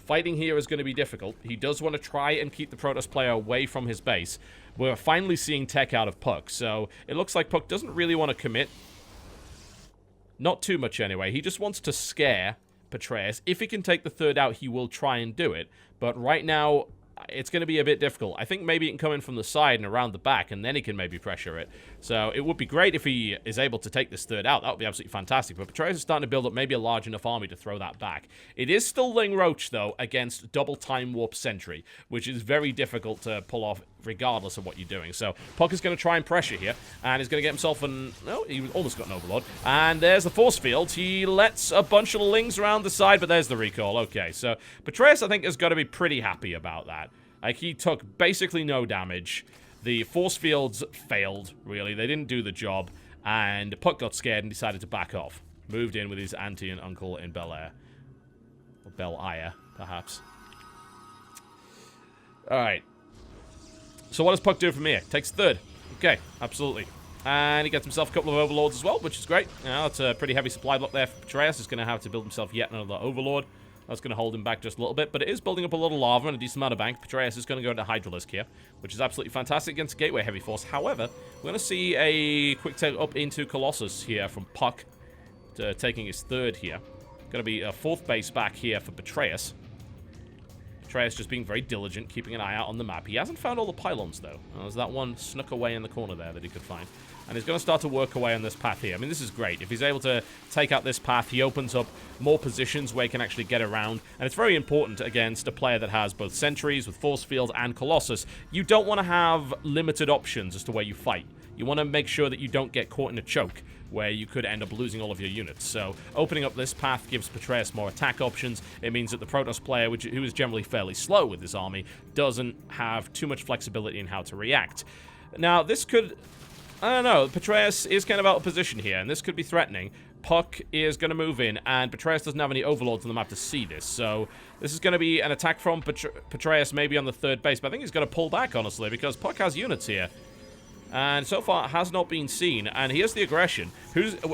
Fighting here is going to be difficult. He does want to try and keep the Protoss player away from his base. We're finally seeing tech out of Puck, so it looks like Puck doesn't really want to commit. Not too much anyway. He just wants to scare Betrayus. If he can take the third out, he will try and do it. But right now, it's going to be a bit difficult. I think maybe he can come in from the side and around the back, and then he can maybe pressure it. So it would be great if he is able to take this third out. That would be absolutely fantastic. But Betrayus is starting to build up maybe a large enough army to throw that back. It is still Ling Roach, though, against double time warp sentry, which is very difficult to pull off regardless of what you're doing. So Puck is going to try and pressure here, and he's going to get himself an... No, he almost got an Overlord. And there's the force field. He lets a bunch of Lings around the side, but there's the recall. Okay, so Betrayus, I think, has got to be pretty happy about that. Like, he took basically no damage. The force fields failed, really. They didn't do the job. And Puck got scared and decided to back off. Moved in with his auntie and uncle in Bel Air. Or Bel Air, perhaps. Alright. So what does Puck do from here? Takes third. Okay, absolutely. And he gets himself a couple of Overlords as well, which is great. Now, that's a pretty heavy supply block there for Betrayus. He's going to have to build himself yet another Overlord. That's going to hold him back just a little bit, but it is building up a little lava and a decent amount of bank. Betrayus is going to go into Hydralisk here, which is absolutely fantastic against Gateway Heavy Force. However, we're going to see a quick take up into Colossus here from Puck, taking his third here. Going to be a 4th base back here for Betrayus. Betrayus just being very diligent, keeping an eye out on the map. He hasn't found all the pylons, though. There's that one snuck away in the corner there that he could find. And he's going to start to work away on this path here. I mean, this is great. If he's able to take out this path, he opens up more positions where he can actually get around. And it's very important against a player that has both sentries with force field and Colossus. You don't want to have limited options as to where you fight. You want to make sure that you don't get caught in a choke where you could end up losing all of your units. So opening up this path gives Betrayus more attack options. It means that the Protoss player, who is generally fairly slow with his army, doesn't have too much flexibility in how to react. Now, this could... I don't know. Betrayus is kind of out of position here, and this could be threatening. Puck is going to move in, and Betrayus doesn't have any Overlords on the map to see this. So this is going to be an attack from Betrayus maybe on the 3rd base. But I think he's going to pull back, honestly, because Puck has units here. And so far, it has not been seen. And here's the aggression.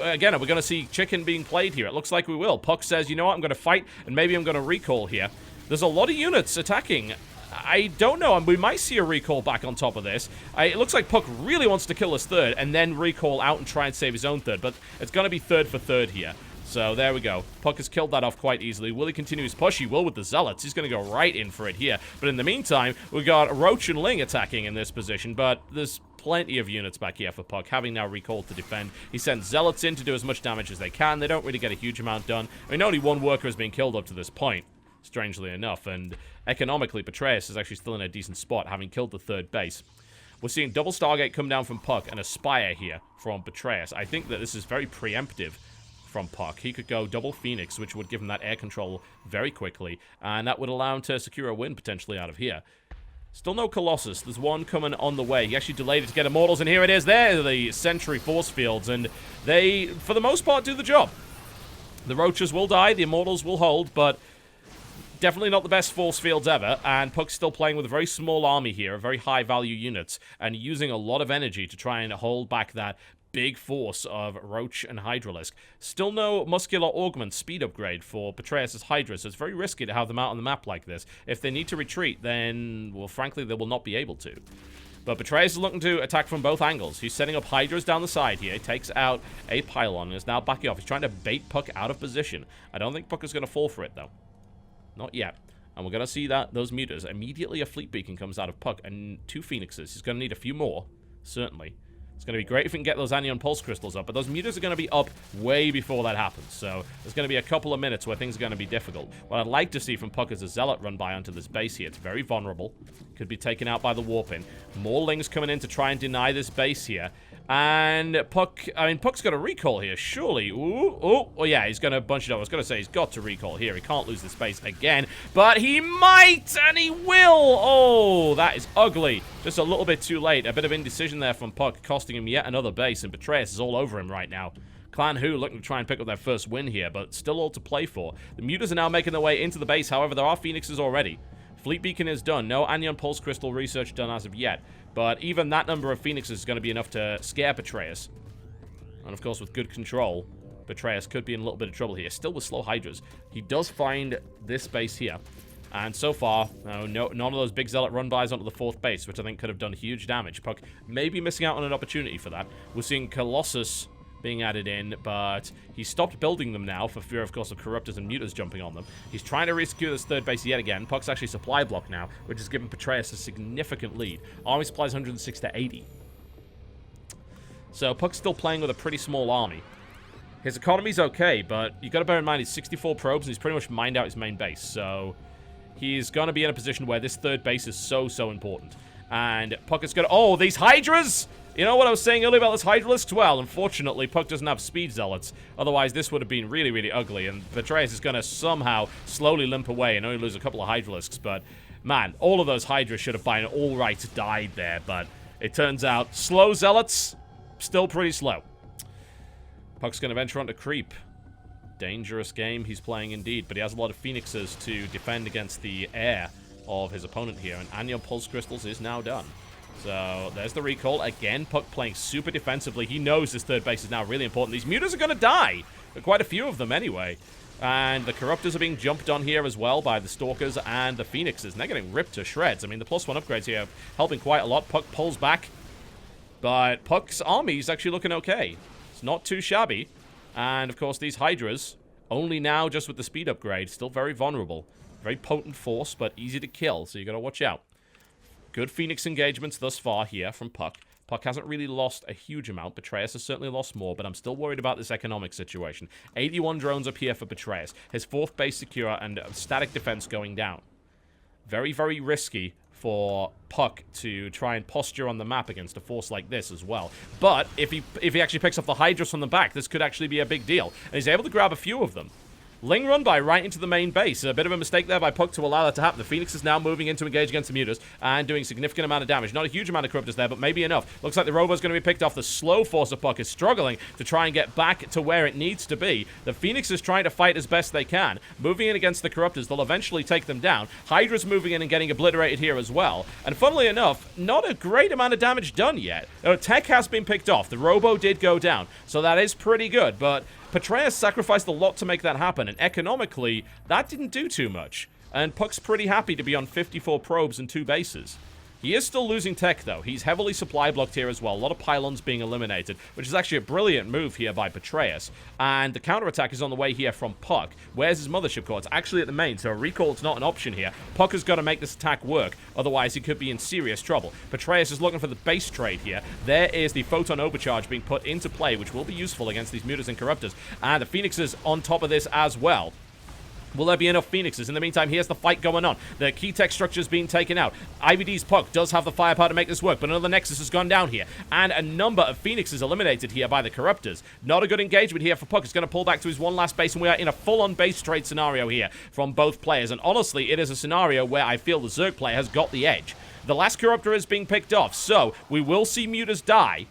Again, are we going to see chicken being played here? It looks like we will. Puck says, you know what, I'm going to fight, and maybe I'm going to recall here. There's a lot of units attacking. I don't know, and we might see a recall back on top of this. It looks like Puck really wants to kill his third, and then recall out and try and save his own third, but it's going to be third for third here. So there we go. Puck has killed that off quite easily. Will he continue his push? He will with the Zealots. He's going to go right in for it here. But in the meantime, we got Roach and Ling attacking in this position, but there's plenty of units back here for Puck, having now recalled to defend. He sends Zealots in to do as much damage as they can. They don't really get a huge amount done. I mean, only one worker has been killed up to this point, strangely enough, and economically, Betrayus is actually still in a decent spot, having killed the 3rd base. We're seeing double Stargate come down from Puck and a Spire here from Betrayus. I think that this is very preemptive from Puck. He could go double Phoenix, which would give him that air control very quickly, and that would allow him to secure a win potentially out of here. Still no Colossus. There's one coming on the way. He actually delayed it to get Immortals, and here it is. There are the Sentry force fields, and they, for the most part, do the job. The Roaches will die, the Immortals will hold, but definitely not the best force fields ever, and Puck's still playing with a very small army here, very high-value units, and using a lot of energy to try and hold back that big force of Roach and Hydralisk. Still no Muscular Augment speed upgrade for Betrayus' Hydra, so it's very risky to have them out on the map like this. If they need to retreat, then, well, frankly, they will not be able to. But Betrayus is looking to attack from both angles. He's setting up Hydras down the side here. He takes out a pylon and is now backing off. He's trying to bait Puck out of position. I don't think Puck is going to fall for it, though. Not yet. And we're going to see that those mutas. Immediately a Fleet Beacon comes out of Puck and 2 Phoenixes. He's going to need a few more, certainly. It's going to be great if we can get those Anion Pulse Crystals up, but those mutas are going to be up way before that happens, so there's going to be a couple of minutes where things are going to be difficult. What I'd like to see from Puck is a Zealot run by onto this base here. It's very vulnerable. Could be taken out by the Warpin. More Lings coming in to try and deny this base here. And Puck, I mean, Puck's got a recall here, surely. Ooh, oh, yeah, he's going to bunch it up. I was going to say he's got to recall here. He can't lose this base again, but he might, and he will. Oh, that is ugly. Just a little bit too late. A bit of indecision there from Puck, costing him yet another base, and Betrayus is all over him right now. Clan Who looking to try and pick up their first win here, but still all to play for. The mutas are now making their way into the base. However, there are Phoenixes already. Fleet Beacon is done. No Anion Pulse Crystal research done as of yet. But even that number of Phoenixes is going to be enough to scare Betrayus. And of course, with good control, Betrayus could be in a little bit of trouble here. Still with slow Hydras. He does find this base here. And so far, none of those big Zealot run-bys onto the 4th base, which I think could have done huge damage. Puck may be missing out on an opportunity for that. We're seeing Colossus being added in, but he stopped building them now for fear, of course, of Corruptors and Mutas jumping on them. He's trying to resecure this 3rd base yet again. Puck's actually supply block now, which has given Betrayus a significant lead. Army supplies 106 to 80. So Puck's still playing with a pretty small army. His economy's okay, but you got to bear in mind he's 64 probes and he's pretty much mined out his main base. So he's going to be in a position where this 3rd base is so important. And Puck is going to... Oh, these Hydras! You know what I was saying earlier about this Hydralisks? Well, unfortunately, Puck doesn't have Speed Zealots. Otherwise, this would have been really, really ugly. And Betrayus is going to somehow slowly limp away and only lose a couple of Hydralisks. But, man, all of those Hydras should have by an all right died there. But it turns out, slow Zealots, still pretty slow. Puck's going to venture onto Creep. Dangerous game he's playing indeed. But he has a lot of Phoenixes to defend against the air of his opponent here. And Anion Pulse Crystals is now done. So, there's the recall. Again, Puck playing super defensively. He knows this 3rd base is now really important. These mutas are going to die. There are quite a few of them anyway. And the Corruptors are being jumped on here as well by the Stalkers and the Phoenixes. And they're getting ripped to shreds. I mean, the +1 upgrades here are helping quite a lot. Puck pulls back. But Puck's army is actually looking okay. It's not too shabby. And, of course, these Hydras, only now just with the speed upgrade, still very vulnerable. Very potent force, but easy to kill. So you got to watch out. Good Phoenix engagements thus far here from Puck. Puck hasn't really lost a huge amount. Betrayus has certainly lost more, but I'm still worried about this economic situation. 81 drones up here for Betrayus. His 4th base secure and static defense going down. Very, very risky for Puck to try and posture on the map against a force like this as well. But if he actually picks up the Hydras from the back, this could actually be a big deal. And he's able to grab a few of them. Ling run by right into the main base. A bit of a mistake there by Puck to allow that to happen. The Phoenix is now moving in to engage against the Mutas and doing significant amount of damage. Not a huge amount of Corruptors there, but maybe enough. Looks like the Robo's going to be picked off. The slow force of Puck is struggling to try and get back to where it needs to be. The Phoenix is trying to fight as best they can. Moving in against the Corruptors, they'll eventually take them down. Hydra's moving in and getting obliterated here as well. And funnily enough, not a great amount of damage done yet. Tech has been picked off. The Robo did go down, so that is pretty good, but Betrayus sacrificed a lot to make that happen, and economically, that didn't do too much. And Puck's pretty happy to be on 54 probes and 2 bases. He is still losing tech, though. He's heavily supply blocked here as well. A lot of pylons being eliminated, which is actually a brilliant move here by Betrayus. And the counterattack is on the way here from Puck. Where's his mothership core? It's actually at the main, so a recall is not an option here. Puck has got to make this attack work, otherwise he could be in serious trouble. Betrayus is looking for the base trade here. There is the Photon Overcharge being put into play, which will be useful against these Mutas and Corruptors. And the Phoenix is on top of this as well. Will there be enough Phoenixes? In the meantime, here's the fight going on. The key tech structure is being taken out. IvD's Puck does have the firepower to make this work, but another Nexus has gone down here. And a number of Phoenixes eliminated here by the Corruptors. Not a good engagement here for Puck. He's going to pull back to his one last base, and we are in a full-on base trade scenario here from both players. And honestly, it is a scenario where I feel the Zerg player has got the edge. The last Corruptor is being picked off, so we will see Mutas die.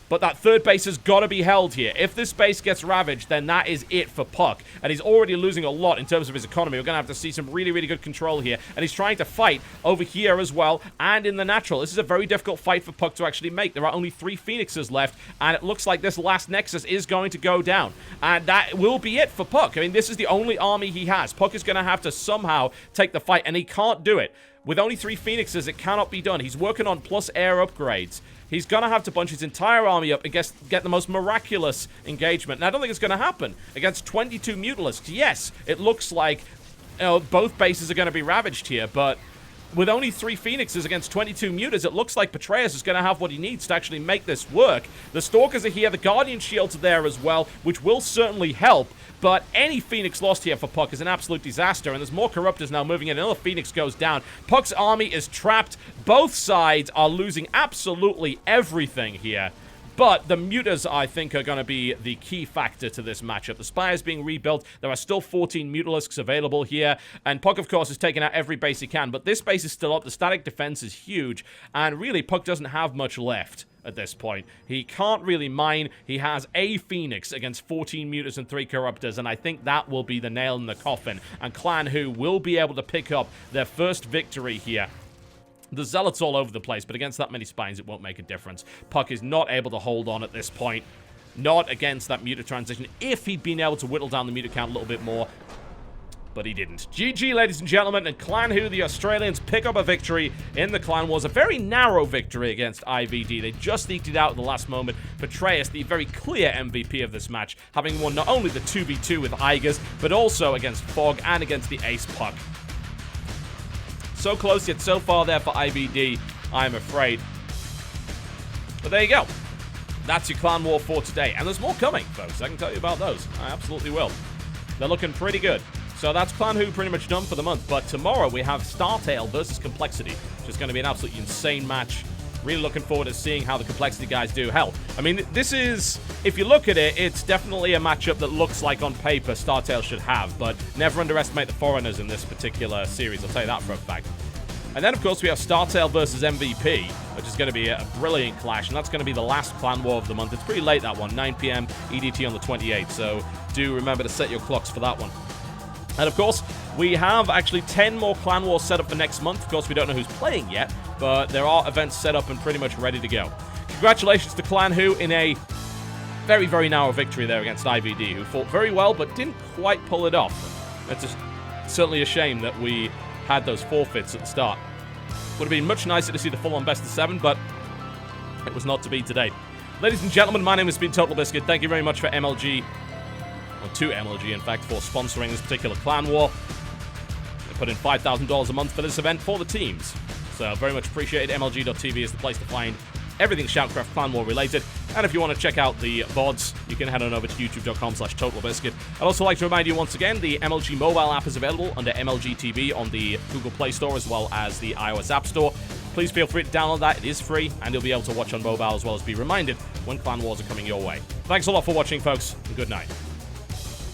But that third base has got to be held here. If this base gets ravaged, then that is it for Puck. And he's already losing a lot in terms of his economy. We're going to have to see some really, really good control here. And he's trying to fight over here as well and in the natural. This is a very difficult fight for Puck to actually make. There are only 3 Phoenixes left, and it looks like this last Nexus is going to go down. And that will be it for Puck. I mean, this is the only army he has. Puck is going to have to somehow take the fight, and he can't do it. With only 3 Phoenixes, it cannot be done. He's working on plus air upgrades. He's going to have to bunch his entire army up and get the most miraculous engagement. And I don't think it's going to happen against 22 Mutalisks. Yes, it looks like both bases are going to be ravaged here, but with only 3 Phoenixes against 22 Mutas, it looks like Betrayus is going to have what he needs to actually make this work. The Stalkers are here, the Guardian Shields are there as well, which will certainly help. But any Phoenix lost here for Puck is an absolute disaster, and there's more Corruptors now moving in. Another Phoenix goes down. Puck's army is trapped. Both sides are losing absolutely everything here. But the Mutas, I think, are going to be the key factor to this matchup. The Spire's being rebuilt. There are still 14 Mutalisks available here. And Puck, of course, is taking out every base he can. But this base is still up. The static defense is huge. And really, Puck doesn't have much left at this point. He can't really mine. He has a Phoenix against 14 Mutas and 3 Corruptors, and I think that will be the nail in the coffin. And Clan Who will be able to pick up their first victory here. The Zealots all over the place, but against that many Spines, it won't make a difference. Puck is not able to hold on at this point. Not against that Muta transition. If he'd been able to whittle down the Muta count a little bit more, but he didn't. GG, ladies and gentlemen, and Clan Who, the Australians, pick up a victory in the Clan Wars. A very narrow victory against IvD. They just eked it out at the last moment. Betrayus, the very clear MVP of this match, having won not only the 2v2 with Igers, but also against Fog and against the Ace Puck. So close, yet so far there for IvD, I'm afraid. But there you go. That's your Clan War for today. And there's more coming, folks. I can tell you about those. I absolutely will. They're looking pretty good. So that's Clan Who pretty much done for the month. But tomorrow we have Startail versus Complexity, which is going to be an absolutely insane match. Really looking forward to seeing how the Complexity guys do. Hell, I mean, this is, if you look at it, it's definitely a matchup that looks like on paper Startail should have. But never underestimate the foreigners in this particular series. I'll tell you that for a fact. And then, of course, we have Startail versus MVP, which is going to be a brilliant clash. And that's going to be the last Clan War of the month. It's pretty late, that one. 9 p.m. EDT on the 28th. So do remember to set your clocks for that one. And of course, we have actually 10 more Clan Wars set up for next month. Of course, we don't know who's playing yet, but there are events set up and pretty much ready to go. Congratulations to Clan Who in a very, very narrow victory there against IvD, who fought very well but didn't quite pull it off. It's certainly a shame that we had those forfeits at the start. Would have been much nicer to see the full-on best of 7, but it was not to be today. Ladies and gentlemen, my name has been TotalBiscuit. Thank you very much for MLG. Or to MLG, in fact, for sponsoring this particular Clan War. They put in $5,000 a month for this event for the teams. So, very much appreciated. MLG.tv is the place to find everything Shoutcraft Clan War related. And if you want to check out the VODs, you can head on over to youtube.com/TotalBiscuit. I'd also like to remind you once again, the MLG mobile app is available under MLG TV on the Google Play Store as well as the iOS App Store. Please feel free to download that. It is free, and you'll be able to watch on mobile as well as be reminded when Clan Wars are coming your way. Thanks a lot for watching, folks, and good night.